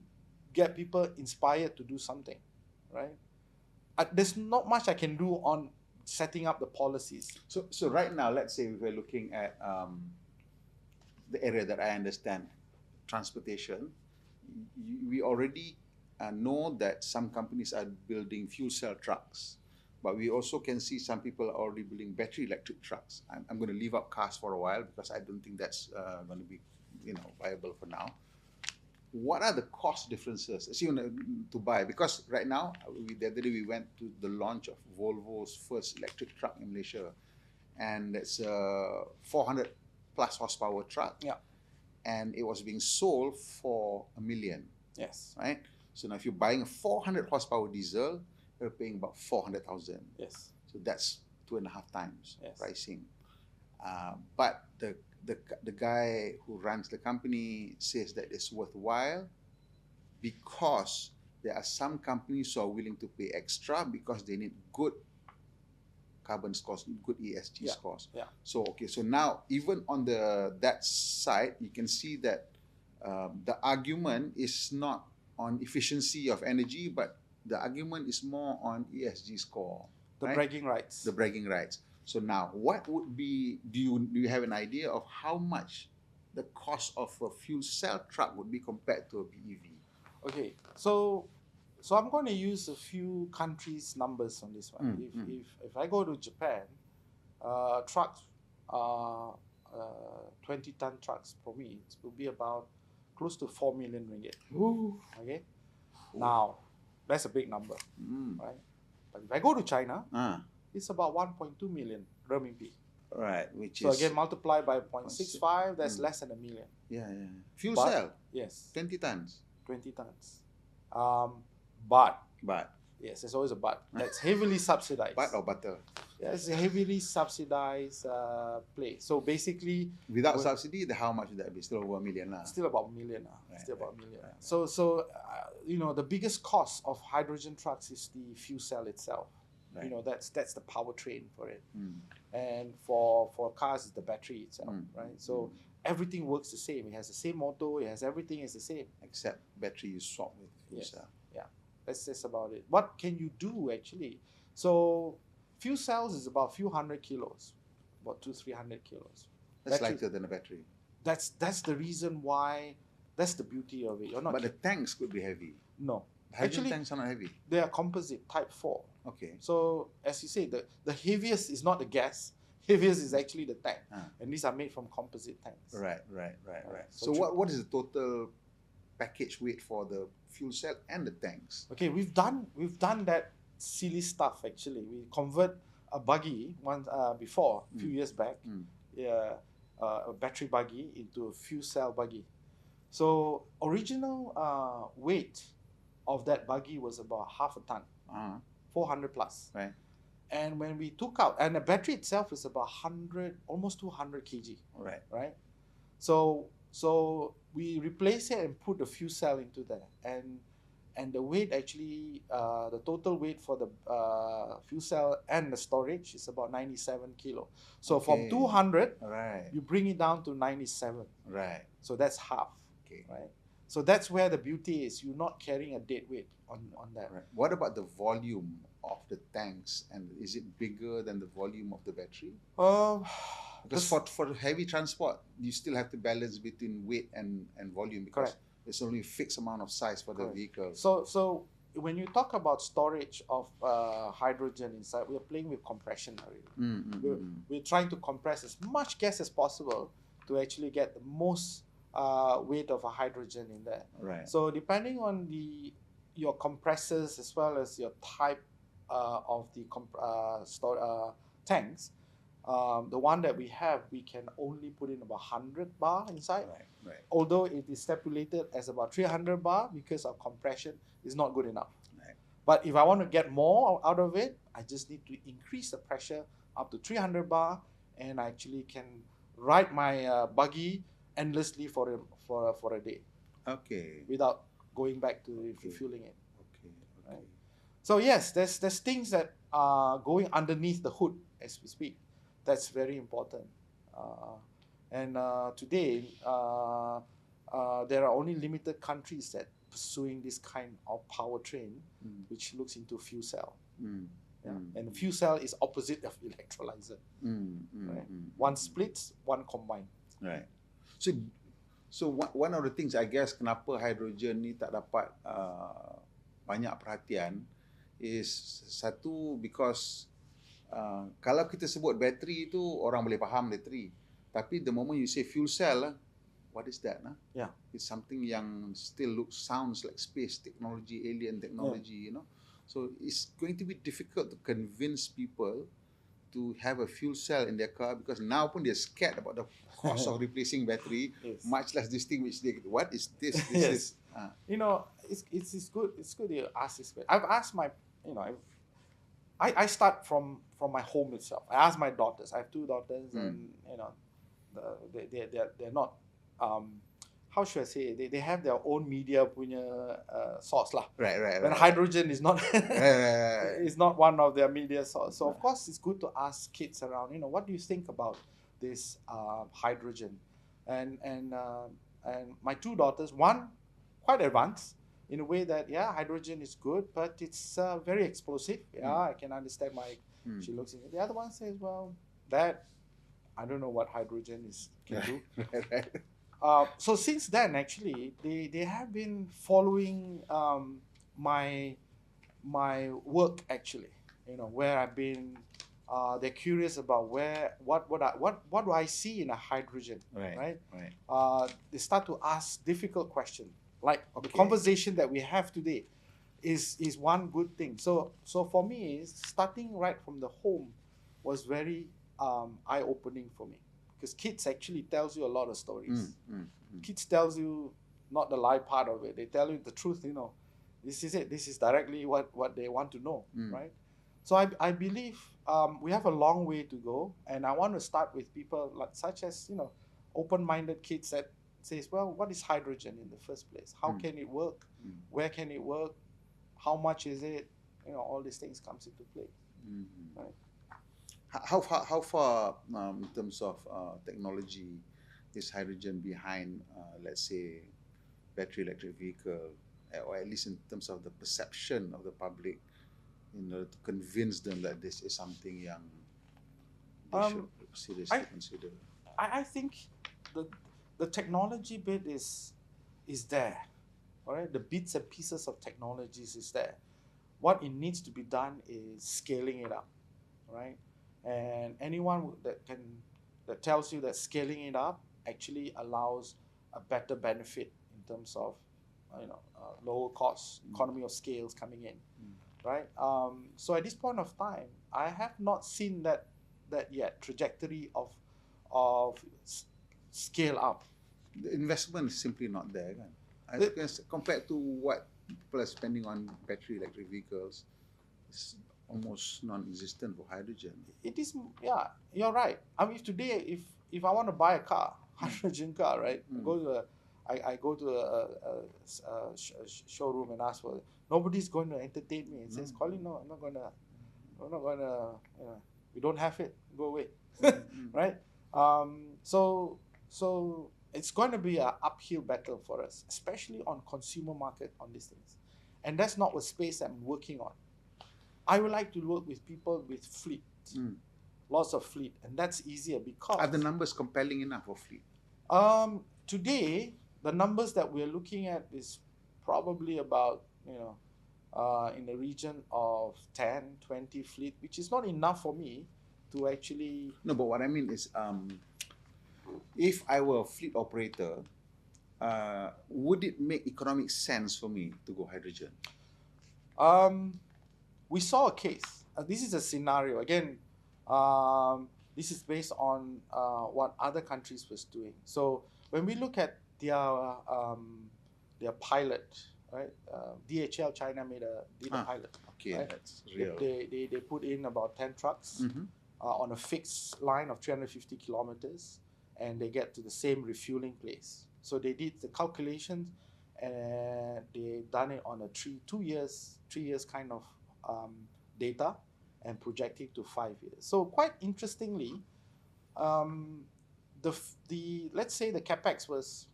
get people inspired to do something, right? There's not much I can do on setting up the policies. So right now, let's say we're looking at the area that I understand, transportation. We already know that some companies are building fuel cell trucks, but we also can see some people are already building battery electric trucks. I'm going to leave out cars for a while because I don't think that's going to be, viable for now. What are the cost differences to buy? Because right now, the other day we went to the launch of Volvo's first electric truck in Malaysia, and it's a 400 plus horsepower truck. Yeah. And it was being sold for $1 million. Yes. Right? So now if you're buying a 400 horsepower diesel, you're paying about 400,000. Yes. So that's 2.5 times Yes. pricing. But the guy who runs the company says that it's worthwhile because there are some companies who are willing to pay extra because they need good carbon scores, good ESG scores. Yeah. So now even on that side, you can see that the argument is not on efficiency of energy, but the argument is more on ESG score. The right? bragging rights. The bragging rights. So now, what would be? Do you have an idea of how much the cost of a fuel cell truck would be compared to a BEV? Okay, so I'm going to use a few countries' numbers on this one. If I go to Japan, trucks, 20-ton trucks for me, it will be about close to 4 million ringgit. Ooh. Okay, now that's a big number, right? But if I go to China, it's about 1.2 million renminbi. Right, which So is again, multiply by 0.65, that's less than $1 million. Yeah. Fuel But- cell, Yes, 20 tons. 20 tons. But But yes, there's always a but. That's heavily subsidized. but or butter. Yeah, it's a heavily subsidized play. So basically, Without Well- subsidy, how much would that be? Still over $1 million. still about $1 million. Right, Still about $1 million. right. So the biggest cost of hydrogen trucks is the fuel cell itself. Right. That's the powertrain for it. Mm. And for cars, it's the battery itself, Mm. right? So everything works the same. It has the same motor. It has everything is the same. Except battery you swap with fuel Yes. cell. That's just about it. What can you do actually? So fuel cells is about a few hundred kilos, about 200-300 kilos. That's Battery- lighter than a battery. That's the reason why. That's the beauty of it. You're not But the tanks could be heavy. no. Hydrogen Actually, tanks are not heavy. they are composite type 4. Okay. So as you say, the heaviest is not the gas. Heaviest is actually the tank, Ah. and these are made from composite tanks. Right. So So what is the total package weight for the fuel cell and the tanks? Okay, we've done that silly stuff actually. We convert a buggy once before a few years back, a battery buggy into a fuel cell buggy. So original weight of that buggy was about half a ton, 400 plus. Right. And when we took out, and the battery itself is about 100, almost 200 kg, Right. right? So we replace it and put the fuel cell into there, and the weight actually, the total weight for the fuel cell and the storage is about 97 kilo. So from Okay. 200, Right. you bring it down to 97. Right. So that's half, Okay. right? So that's where the beauty is. You're not carrying a dead weight on that. Right. What about the volume of the tanks, and is it bigger than the volume of the battery? Because for heavy transport, you still have to balance between weight and volume because Correct. there's only a fixed amount of size for the Correct. vehicle. So when you talk about storage of hydrogen inside, we're playing with compression already. We're trying to compress as much gas as possible to actually get the most weight of a hydrogen in there. Right. So depending on your compressors as well as your type of the tanks, the one that we have, we can only put in about 100 bar inside. Right. Although it is stipulated as about 300 bar because of compression is not good enough. Right. But if I want to get more out of it, I just need to increase the pressure up to 300 bar, and I actually can ride my buggy endlessly for a day. Okay. Without going back to refueling it. Okay. Right? So yes, there's things that are going underneath the hood as we speak. That's very important. And today, there are only limited countries that pursuing this kind of powertrain, which looks into fuel cell. And fuel cell is opposite of electrolyzer. Right? One splits, one combine. Right. So one of the things I guess kenapa hydrogen ni tak dapat banyak perhatian is satu because kalau kita sebut bateri tu orang boleh faham bateri, tapi the moment you say fuel cell, what is that? Yeah. It's something yang still sounds like space technology, alien technology, you know. So it's going to be difficult to convince people to have a fuel cell in their car because now pun they're scared about the cost of replacing battery, much less this thing which they, what is this? This is you know, it's good. It's good you ask this question. I've asked my, you know, I start from my home itself. I ask my daughters. I have 2 daughters, and you know, they're not. How should I say? They have their own media punya source lah. Right. When hydrogen is not is not one of their media source. So of course it's good to ask kids around. You know, what do you think about this hydrogen? And my 2 daughters, one quite advanced in a way that hydrogen is good, but it's very explosive. I can understand why she looks at it. The other one says, well, that I don't know what hydrogen can do. Right. So since then, actually, they have been following my work actually. You know, where I've been. They're curious about what do I see in a hydrogen, right? They start to ask difficult questions. Like the conversation that we have today is one good thing. So for me, starting right from the home was very eye-opening for me. Because kids actually tells you a lot of stories. Kids tells you not the lie part of it. They tell you the truth, you know. This is it. This is directly what they want to know, right? So I believe we have a long way to go. And I want to start with people such as, you know, open-minded kids that says, well, what is hydrogen in the first place? How can it work? Where can it work? How much is it? You know, all these things comes into play, right? How far in terms of technology is hydrogen behind, let's say, battery electric vehicle, or at least in terms of the perception of the public, in order to convince them that this is something young they should seriously consider? I think the technology bit is there, all right? The bits and pieces of technologies is there. What it needs to be done is scaling it up, right? And anyone that tells you that scaling it up actually allows a better benefit in terms of lower costs, economy of scales coming in, right? So at this point of time, I have not seen that yet trajectory of scale up. The investment is simply not there, kan? I guess compared to what people are spending on battery electric vehicles, it's almost non-existent for hydrogen. It is, you're right. I mean, today, if I want to buy a car, hydrogen car, right? I go to a showroom and ask for it. Nobody's going to entertain me and says, Colin, no, we're not gonna, we don't have it. Go away, right? So it's going to be an uphill battle for us, especially on consumer market on these things, and that's not what space I'm working on. I would like to work with people with fleet, lots of fleet, and that's easier because are the numbers compelling enough for fleet? Today, the numbers that we're looking at is probably about in the region of 10, 20 fleet, which is not enough for me to actually... No, but what I mean is, if I were a fleet operator, would it make economic sense for me to go hydrogen? We saw a case. This is a scenario. Again, this is based on what other countries was doing. So when we look at their pilot, right? DHL China did a pilot. Okay, right? that's real. They put in about 10 trucks on a fixed line of 350 kilometers, and they get to the same refueling place. So they did the calculations, and they done it on a 3 years kind of data, and projecting to 5 years. So quite interestingly, let's say the capex was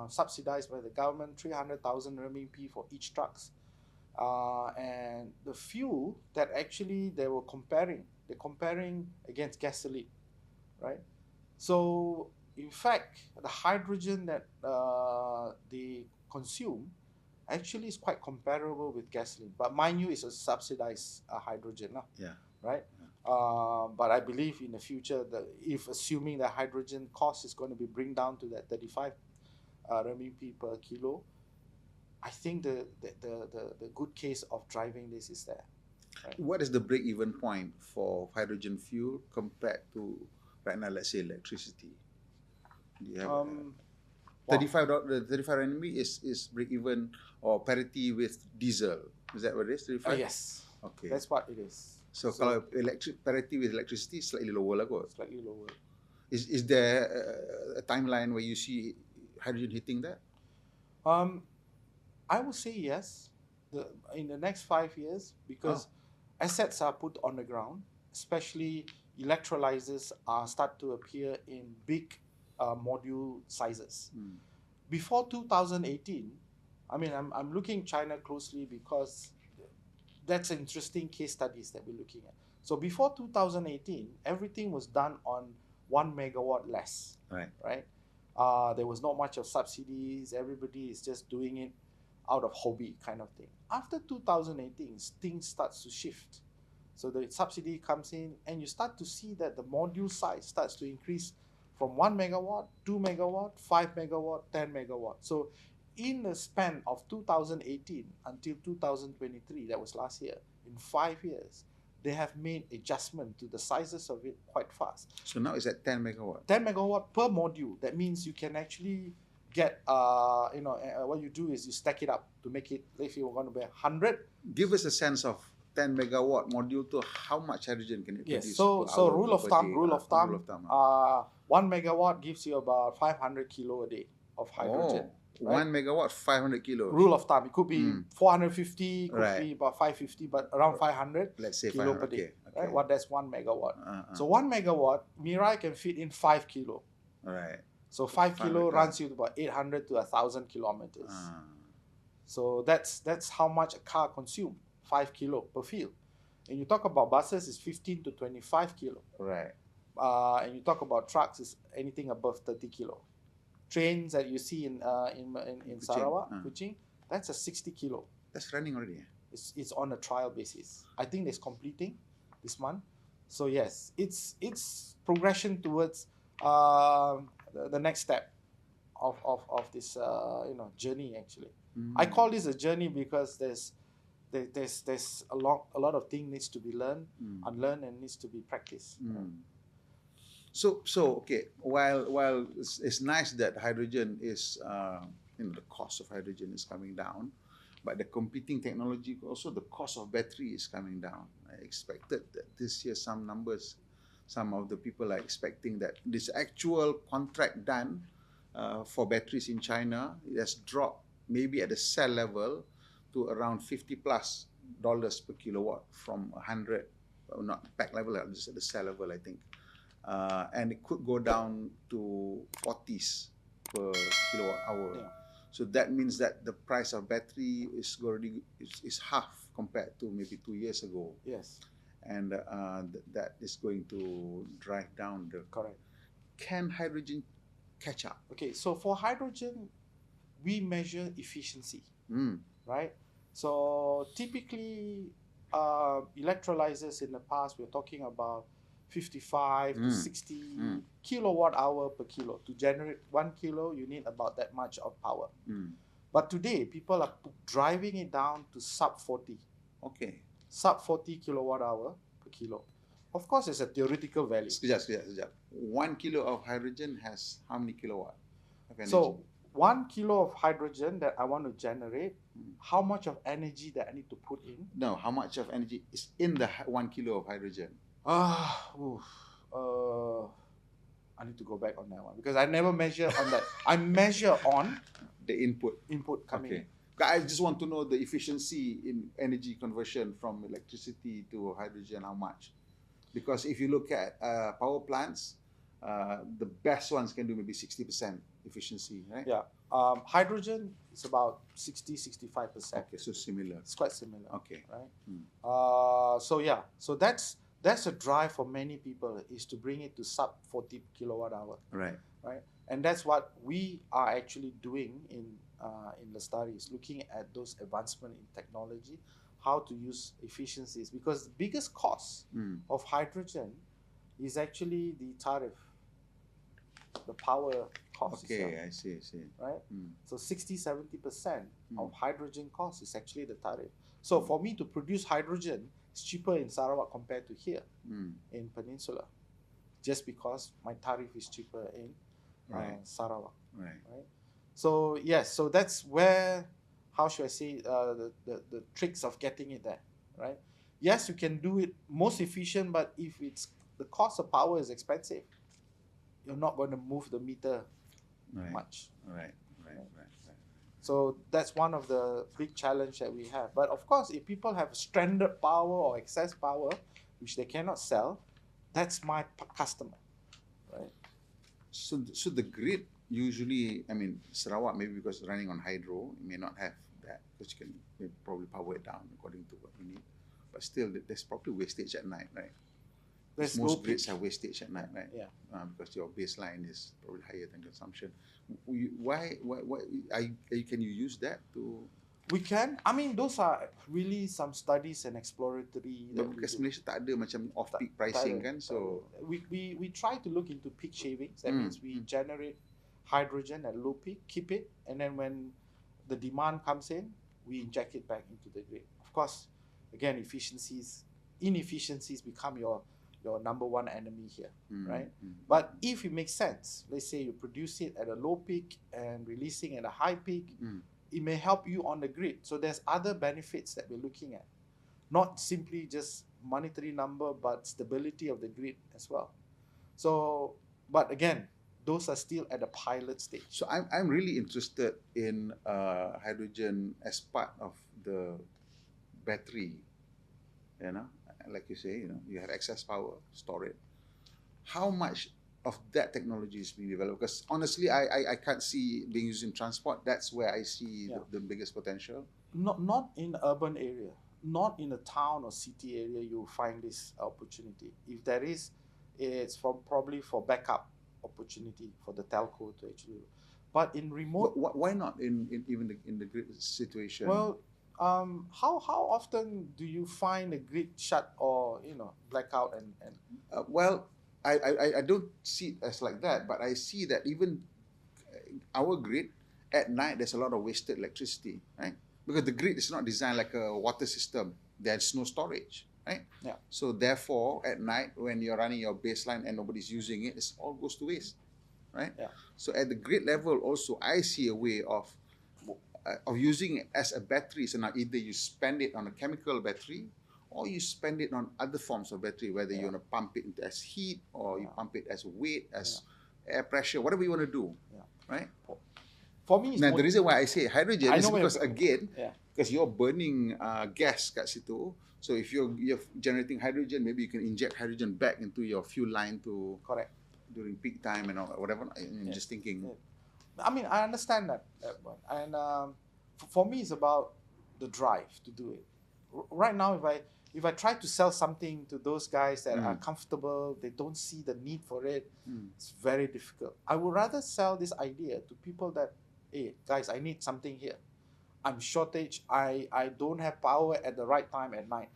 subsidized by the government, 300,000 RMB for each trucks, and the fuel that actually they're comparing against gasoline, right? So in fact, the hydrogen that they consume actually is quite comparable with gasoline. But mind you, it's a subsidized hydrogen, right? But I believe in the future, that if assuming the hydrogen cost is going to be bring down to that 35 RMB per kilo, I think the good case of driving this is there. Right? What is the break-even point for hydrogen fuel compared to right now, let's say electricity? Do you have 35 RMB is break-even or parity with diesel? Is that what it is? 35? Yes. Okay. That's what it is. So kalau parity with electricity, slightly lower lah kot. Slightly lower. Is there a timeline where you see hydrogen hitting that? I would say yes. In the next 5 years, because assets are put on the ground, especially electrolyzers start to appear in big module sizes. Before 2018, I mean, I'm looking China closely because that's interesting case studies that we're looking at. So before 2018, everything was done on 1 megawatt less. Right? There was not much of subsidies. Everybody is just doing it out of hobby kind of thing. After 2018, things starts to shift. So the subsidy comes in, and you start to see that the module size starts to increase from 1 megawatt, 2 megawatt, 5 megawatt, 10 megawatt. So in the span of 2018 until 2023, that was last year, in 5 years, they have made adjustment to the sizes of it quite fast. So now it's at 10 megawatt. 10 megawatt per module. That means you can actually get, what you do is you stack it up to make it, if you're going to be 100. Give us a sense of 10 megawatt module to how much hydrogen can it produce? Yes, so rule of thumb, 1 megawatt gives you about 500 kilo a day of hydrogen. Right? 1 megawatt, 500 kilos. Rule of thumb. It could be 450, could be about 550, but around 500 Let's say kilo 500, per day. okay. Right? What that's 1 megawatt. So 1 megawatt, Mirai can fit in 5 kilo. Right. So 5 kilo runs you to about 800 to 1,000 kilometers. So that's how much a car consumes, 5 kilo per field. And you talk about buses, it's 15 to 25 kilo. Right. And you talk about trucks, it's anything above 30 kilo. Trains that you see in Sarawak, Kuching, that's a 60 kilo. That's running already. It's on a trial basis. I think it's completing this month. So yes, it's progression towards the next step of this journey actually. I call this a journey because there's a lot of things needs to be learned, unlearned, and needs to be practiced. So okay. While it's nice that hydrogen is, the cost of hydrogen is coming down, but the competing technology, also the cost of battery is coming down. I expected that this year some of the people are expecting that this actual contract done for batteries in China, it has dropped maybe at the cell level to around $50+ per kilowatt from 100, not pack level, just at the cell level, I think. And it could go down to 40s per kilowatt hour. Yeah. So that means that the price of battery is already is half compared to maybe 2 years ago. Yes. And that is going to drive down the... Correct. Can hydrogen catch up? Okay, so for hydrogen, we measure efficiency, right? So typically, electrolyzers in the past, we're talking about 55 to 60 kilowatt hour per kilo. To generate 1 kilo, you need about that much of power. But today, people are driving it down to sub 40. Okay. Sub 40 kilowatt hour per kilo. Of course, it's a theoretical value. Sekejap. 1 kilo of hydrogen has how many kilowatt of energy? So 1 kilo of hydrogen that I want to generate, how much of energy that I need to put in? No, how much of energy is in the 1 kilo of hydrogen? I need to go back on that one because I never measure on that. I measure on the input coming in. I just want to know the efficiency in energy conversion from electricity to hydrogen, how much? Because if you look at power plants, the best ones can do maybe 60% efficiency, right? Yeah. Hydrogen is about 60-65%. Okay, so similar. It's quite similar. Okay. Right. So that's a drive for many people, is to bring it to sub 40 kilowatt hour. Right. Right. And that's what we are actually doing in the studies, looking at those advancements in technology, how to use efficiencies, because the biggest cost of hydrogen is actually the tariff, the power cost. Okay, I see. Right? So 60-70% of hydrogen cost is actually the tariff. So for me to produce hydrogen, it's cheaper in Sarawak compared to here in Peninsula, just because my tariff is cheaper in Sarawak. Right. So yes, so that's where, how should I say, the tricks of getting it there, right? Yes, you can do it most efficient, but if it's the cost of power is expensive, you're not going to move the meter much. Right. So that's one of the big challenge that we have. But of course, if people have stranded power or excess power, which they cannot sell, that's my customer, right? So the grid usually, I mean, Sarawak, maybe because it's running on hydro, it may not have that, because you can probably power it down according to what you need. But still, there's probably wastage at night, right? Most grids have wastage at night, right? Yeah. Because your baseline is probably higher than consumption. Why can you use that to? We can. I mean, those are really some studies and exploratory. Because Malaysia tak ada macam off-peak pricing kan, so we try to look into peak shavings. That means we generate hydrogen at low peak, keep it, and then when the demand comes in, we inject it back into the grid. Of course, again, inefficiencies become your number one enemy here, right? But if it makes sense, let's say you produce it at a low peak and releasing at a high peak, it may help you on the grid. So there's other benefits that we're looking at, not simply just monetary number, but stability of the grid as well. So, but again, those are still at a pilot stage. So I'm really interested in hydrogen as part of the battery, like you say, you have excess power, store it. How much of that technology is being developed? Because honestly, I can't see being used in transport. That's where I see the biggest potential. Not in the urban area, not in a town or city area, you'll find this opportunity. If there is, it's probably for backup opportunity for the telco to actually. But in remote, why not even in the grid situation? Well, how often do you find a grid shut or blackout and? Well, I don't see it as like that, but I see that even our grid at night there's a lot of wasted electricity, right? Because the grid is not designed like a water system. There's no storage, right? Yeah. So therefore, at night when you're running your baseline and nobody's using it, it all goes to waste, right? Yeah. So at the grid level, also I see a way of using it as a battery. So now either you spend it on a chemical battery or you spend it on other forms of battery, whether you want to pump it as heat or you pump it as weight, as air pressure, whatever you want to do, right? For me, now the reason why I say hydrogen is because again, because you're burning gas kat situ. So if you're generating hydrogen, maybe you can inject hydrogen back into your fuel line to during peak time and all, whatever. I'm just thinking. Yeah. I mean, I understand that one, and for me, it's about the drive to do it. Right now, if I try to sell something to those guys that are comfortable, they don't see the need for it, it's very difficult. I would rather sell this idea to people that, hey, guys, I need something here. I'm shortage, I don't have power at the right time at night.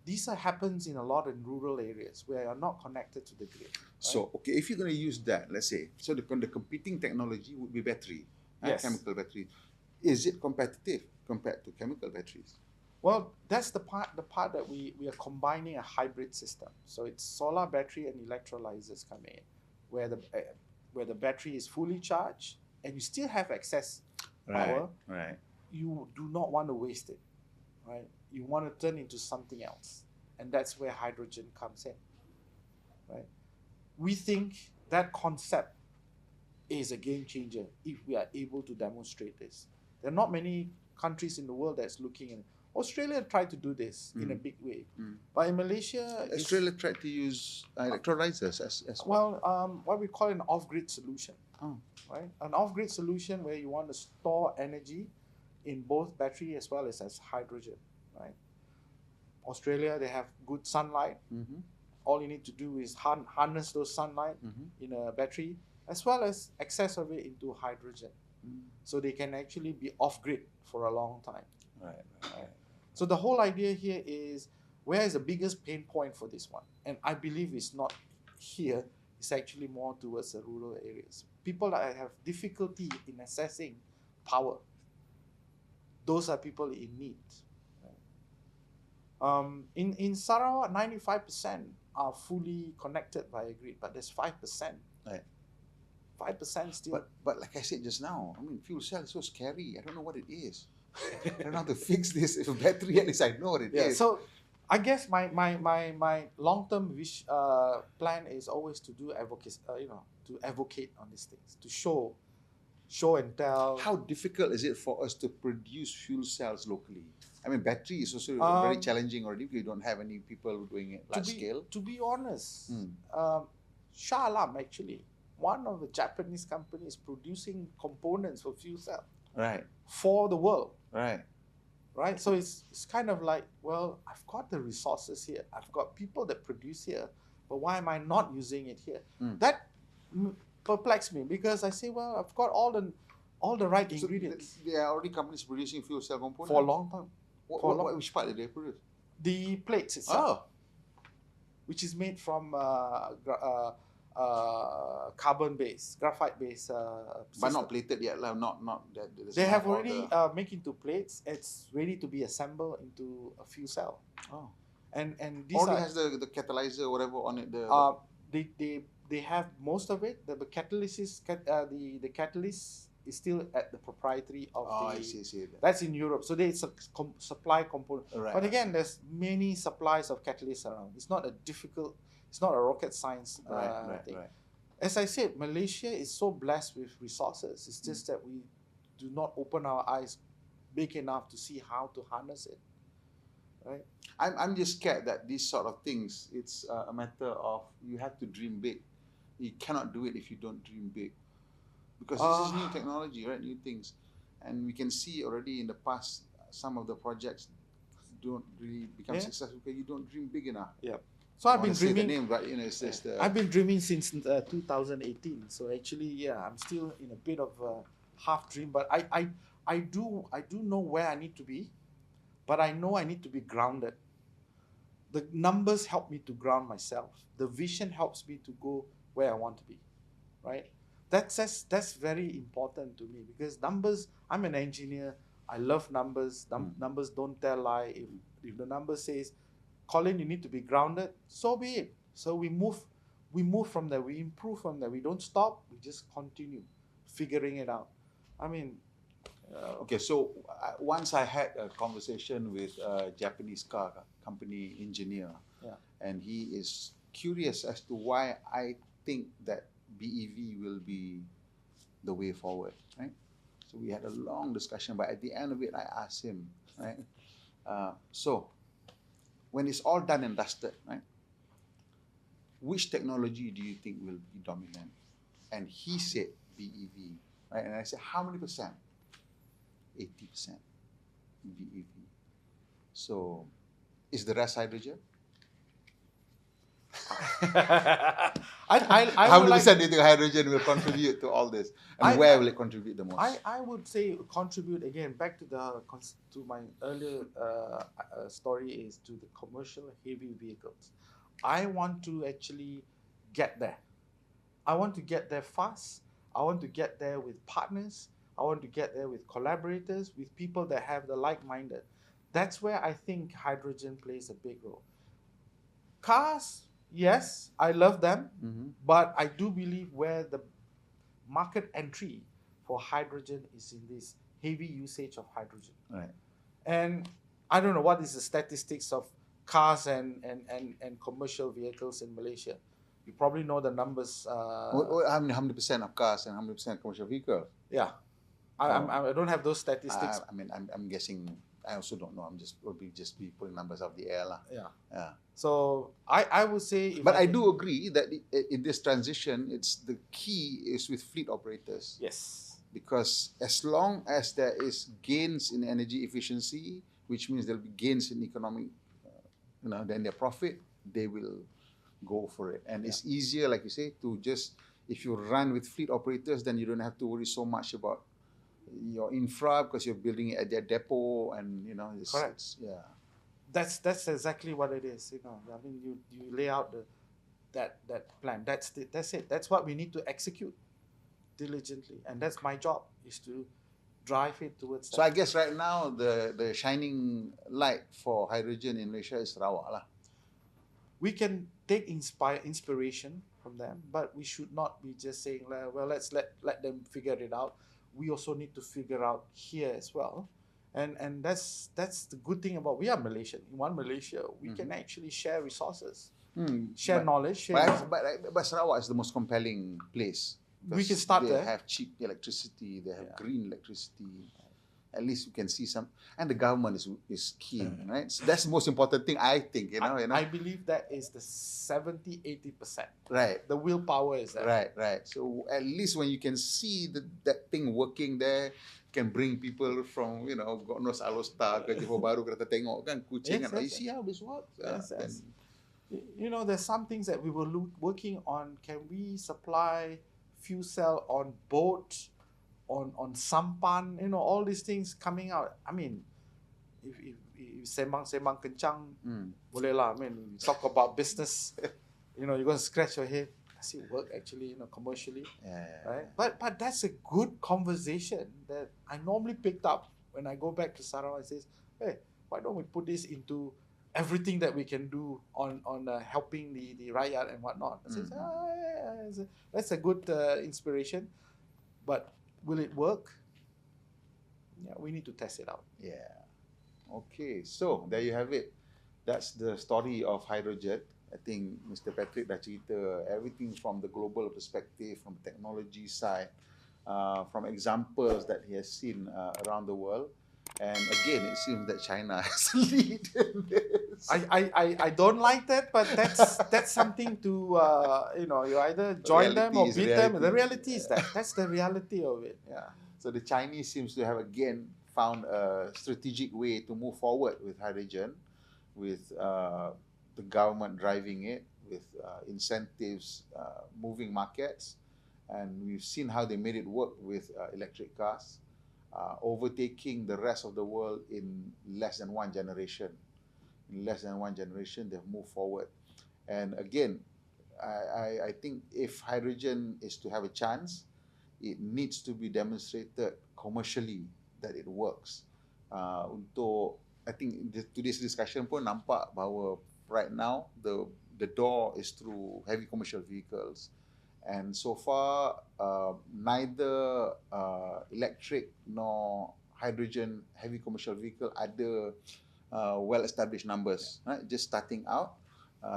These happens in a lot in rural areas where you're not connected to the grid. Right? So, okay, if you're going to use that, let's say, so the competing technology would be battery, Yes. chemical battery. Is it competitive compared to chemical batteries? Well, that's the part that we are combining a hybrid system. So it's solar battery and electrolyzers coming in, where the battery is fully charged and you still have excess power. Right. You do not want to waste it, right? You want to turn into something else, and that's where hydrogen comes in, right? We think that concept is a game changer if we are able to demonstrate this. There are not many countries in the world that's looking at it. Australia tried to do this in a big way, but in Malaysia, Australia tried to use electrolyzers as well. What we call an off-grid solution, Oh. right? An off-grid solution where you want to store energy in both battery as well as hydrogen, right? Australia, they have good sunlight. Mm-hmm. All you need to do is harness those sunlight in a battery, as well as access of it into hydrogen, so they can actually be off-grid for a long time. Right. So the whole idea here is, where is the biggest pain point for this one? And I believe it's not here. It's actually more towards the rural areas. People that have difficulty in accessing power, those are people in need. In Sarawak, 95% are fully connected via grid, but there's 5%. Right. 5% still. But like I said just now, I mean, fuel cell is so scary. I don't know what it is. I don't know how to fix this. If a battery, at least I know what it is. So I guess my long-term plan is always to do advocacy, to advocate on these things, to show and tell. How difficult is it for us to produce fuel cells locally? I mean, battery is also very challenging already if you don't have any people doing it large scale. To be honest, Shah Alam actually, one of the Japanese companies producing components for fuel cell. Right. For the world. Right. So it's kind of like, well, I've got the resources here. I've got people that produce here, but why am I not using it here? That perplexes me, because I say, well, I've got all the right ingredients. So there are already companies producing fuel cell components? For a long time. Which part did they produce? The plates itself. Which is made from carbon-based, graphite-based. But not plated yet, not that. They have already make into plates. It's ready to be assembled into a fuel cell. Oh. And these already has the catalyzer or whatever on it. They have most of it. The catalyst is still at the proprietary of I see. That's in Europe. So they supply component. Right. But again, there's many supplies of catalysts around. It's not a rocket science thing. Right. As I said, Malaysia is so blessed with resources. It's just that we do not open our eyes big enough to see how to harness it. Right? I'm just scared that these sort of things, it's a matter of you have to dream big. You cannot do it if you don't dream big. Because this is new technology, right? New things. And we can see already in the past, some of the projects don't really become successful because you don't dream big enough. Yeah. So I've been dreaming. The name, but it's just. I've been dreaming since 2018. So actually, I'm still in a bit of a half dream. But I do know where I need to be, but I know I need to be grounded. The numbers help me to ground myself. The vision helps me to go where I want to be, right? That's very important to me, because numbers. I'm an engineer. I love numbers. Numbers don't tell lie. If the number says, Colin, you need to be grounded, so be it. So we move from there. We improve from there. We don't stop. We just continue figuring it out. I mean. Okay, so once I had a conversation with a Japanese car company engineer, and he is curious as to why I think that BEV will be the way forward, right? So we had a long discussion, but at the end of it, I asked him, right? So when it's all done and dusted, right? Which technology do you think will be dominant? And he said BEV, right? And I said, how many percent? 80% BEV. So is the rest hydrogen? How would many like, percent do you think hydrogen will contribute to all this? And where will it contribute the most? I would say contribute again back to to my earlier story is to the commercial heavy vehicles. I want to actually get there. I want to get there fast. I want to get there with partners. I want to get there with collaborators, with people that have the like-minded. That's where I think hydrogen plays a big role. Cars, yes, I love them, but I do believe where the market entry for hydrogen is in this heavy usage of hydrogen. Right. And I don't know what is the statistics of cars and commercial vehicles in Malaysia. You probably know the numbers. How many percent of cars and how many percent of commercial vehicles? Yeah, I don't have those statistics. I'm guessing. I also don't know. I'm just probably just be pulling numbers out of the air, lah. Yeah. So I would say. But I do agree that in this transition, it's the key is with fleet operators. Yes. Because as long as there is gains in energy efficiency, which means there'll be gains in economic, then their profit, they will go for it. And it's easier, like you say, to just, if you run with fleet operators, then you don't have to worry so much about your infra because you're building it at their depot and, Correct. That's exactly what it is. I mean, you lay out that plan. That's it. That's what we need to execute diligently, and that's my job, is to drive it towards that. So I guess right now the shining light for hydrogen in Malaysia is Sarawak lah. We can take inspiration from them, but we should not be just saying, well, let's let them figure it out. We also need to figure out here as well. And that's the good thing about, we are Malaysian. In one Malaysia, we can actually share resources, share knowledge. But Sarawak is the most compelling place. We can start there. They have cheap electricity, they have green electricity. At least you can see some, and the government is keen, right? So that's the most important thing, I think. I believe that is the 70-80%. Right. The willpower is there. Right. So at least when you can see that thing working there, can bring people from, God knows Alostar ke Johor Bahru kata tengok kan kucing kan. You see how this works? Yes. There's some things that we were working on. Can we supply fuel cell on boat, on sampan, all these things coming out. I mean, if sembang kencang, boleh lah. I mean, talk about business, you're going to scratch your head. Does it work actually, commercially? Right? But that's a good conversation that I normally picked up when I go back to Sarawak and says, hey, why don't we put this into everything that we can do on helping the rakyat and whatnot. I says, that's a good inspiration, but will it work? Yeah, we need to test it out. Yeah. Okay, so there you have it. That's the story of hydrogen. I think Mr. Patrick dah cerita everything from the global perspective, from the technology side, from examples that he has seen around the world. And again, it seems that China has a lead in this. I don't like that, but that's something to you either join them or beat them. The reality is that's the reality of it. Yeah. So the Chinese seems to have again found a strategic way to move forward with hydrogen, with the government driving it, with incentives moving markets, and we've seen how they made it work with electric cars. Overtaking the rest of the world in less than one generation. In less than one generation, they've moved forward. And again, I think if hydrogen is to have a chance, it needs to be demonstrated commercially that it works. I think today's discussion pun nampak bahawa right now the door is through heavy commercial vehicles. And so far, neither electric nor hydrogen heavy commercial vehicle ada well-established numbers. Right? Just starting out,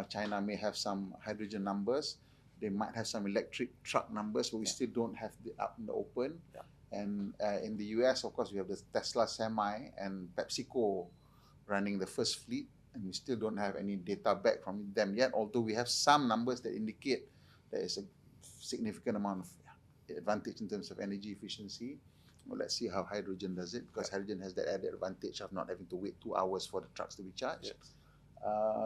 China may have some hydrogen numbers. They might have some electric truck numbers, but we still don't have the out in the open. Yeah. And in the US, of course, we have the Tesla Semi and PepsiCo running the first fleet, and we still don't have any data back from them yet, although we have some numbers that indicate there is a significant amount of advantage in terms of energy efficiency. Well, let's see how hydrogen does it, because hydrogen has that added advantage of not having to wait 2 hours for the trucks to be charged. Yes.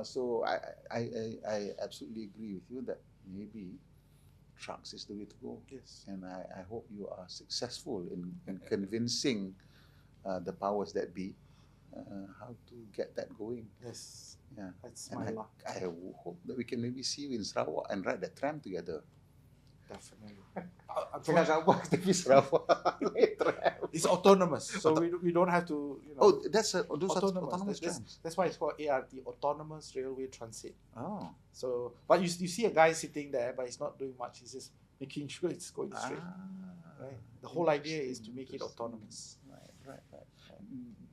So I absolutely agree with you that maybe trucks is the way to go. Yes. And I hope you are successful in convincing the powers that be how to get that going. Yes. Yeah. That's And my luck. I hope that we can maybe see you in Sarawak and ride that tram together. Definitely. Tengah Sabah tapi Sarawak naik tram. It's autonomous, so we don't have to, you know. Oh, those are autonomous That's, trams. that's why it's called ART, Autonomous Railway Transit. Oh. So, but you see a guy sitting there, but he's not doing much. He's just making sure it's going straight. Right. The whole idea is to make it autonomous. Right.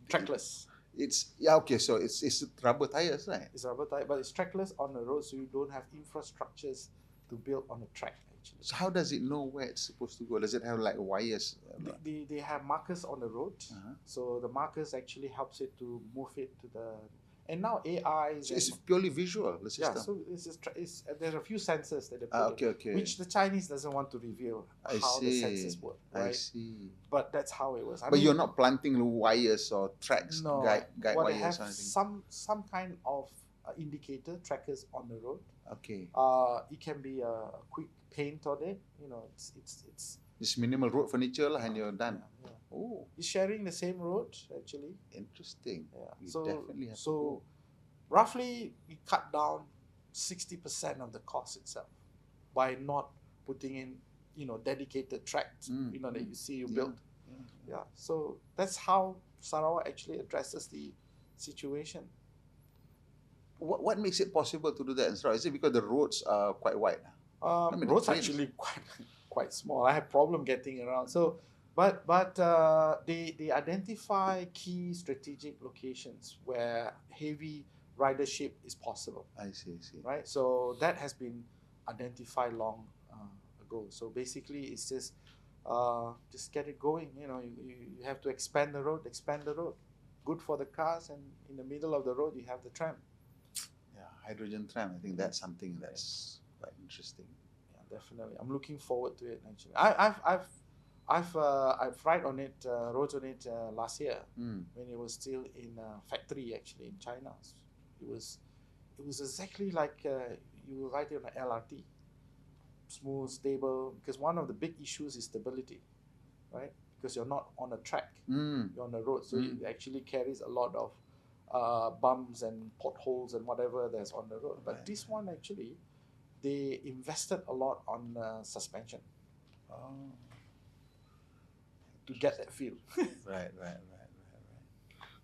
Trackless. It's okay. So it's rubber tires, right? It's rubber tire, but it's trackless on the road, so you don't have infrastructures to build on the track. Actually, So how does it know where it's supposed to go? Does it have like wires? they have markers on the road, so the markers actually helps it to move it to the. And now AI is. So it's purely visual, the system. Yeah, so there are a few sensors that they put okay. which the Chinese doesn't want to reveal how the sensors work, right? I see. But that's how it was. But you're not planting wires or tracks, no, guide well, they wires have or anything. some kind of indicator trackers on the road. Okay. It can be a quick paint on it. You know, it's Just minimal road furniture lah, and you're done. Yeah. Oh, It's sharing the same road actually. interesting. Yeah. You So definitely have to so go. roughly we cut down 60% of the cost itself by not putting in, you know, dedicated tracks, you know, that you see you build. Yeah. So that's how Sarawak actually addresses the situation. What makes it possible to do that in Sarawak? Is it because the roads are quite wide? I mean, the Roads trains- actually quite small. I have problem getting around. So, but they identify key strategic locations where heavy ridership is possible, I see. right? So that has been identified long ago. So basically, it's just get it going. You know, you have to expand the road. Good for the cars, and in the middle of the road you have the tram. Yeah, hydrogen tram. I think that's something that's quite interesting. Yeah, definitely. I'm looking forward to it. Actually, I've rode on it last year when it was still in factory actually in China. It was exactly like you ride it on an LRT, smooth, stable. Because one of the big issues is stability, right? Because you're not on a track, you're on the road, so it actually carries a lot of bumps and potholes and whatever there's on the road. But this one actually, they invested a lot on suspension. To get that feel. Right.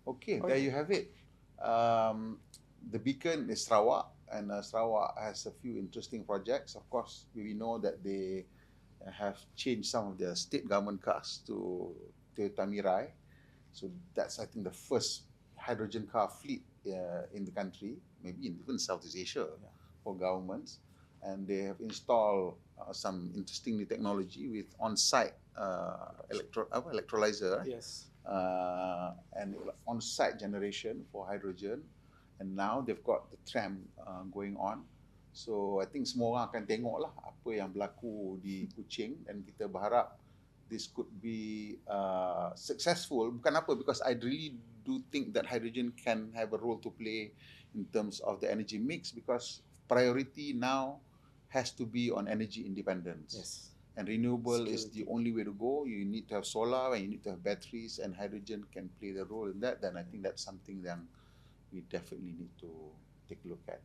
Okay, there you have it. The beacon is Sarawak, and Sarawak has a few interesting projects. Of course, we know that they have changed some of their state government cars to Toyota Mirai. So that's, I think, the first hydrogen car fleet in the country, maybe even Southeast Asia, for governments. And they have installed some interesting new technology with on-site electrolyzer, Yes. and on-site generation for hydrogen. And now they've got the tram going on. So I think semua orang akan tengok lah apa yang berlaku di Kuching, dan kita berharap this could be successful. Bukan apa, because I really do think that hydrogen can have a role to play in terms of the energy mix, because priority now has to be on energy independence. Yes. And renewable is Security. the only way to go. You need to have solar and you need to have batteries, and hydrogen can play the role in that. Then I think that's something that we definitely need to take a look at.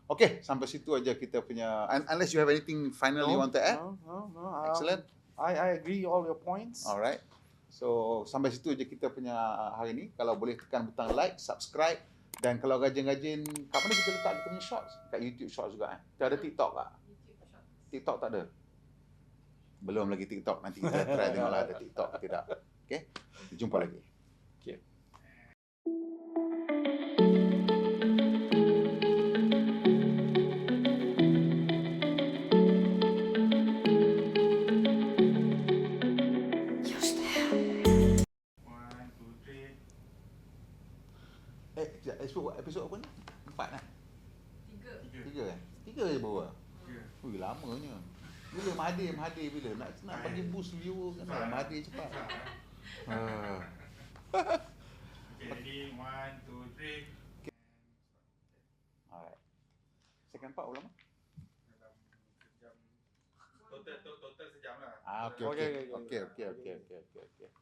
Okay, sampai situ aja kita punya. Unless you have anything final you want to add? No. Excellent. I agree all your points. Alright. So sampai situ aja kita punya hari ni. Kalau boleh tekan butang like, subscribe, dan kalau rajin-rajin, kat mana kita letak kita punya shorts? Kat YouTube shorts juga Kita ada TikTok tak? TikTok tak ada? Belum lagi TikTok. Nanti kita try tengoklah ada TikTok ke tidak. Okay? Jumpa lagi. Okay. Episod apa ni? 4 lah? 3 kan? 3 je baru lah? Ui, lamanya. Bila Mahathir bila? Nak bagi boost viewer kan lah. Mahathir cepat. Okay, ready? 1, 2, 3. second part berapa lama? Dalam sejam. Total sejam lah. Okey.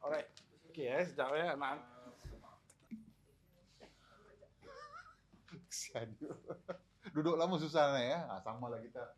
Alright. Okay, sekejap ya. Kesian dia. Duduk lama susah ya. Sama lah kita.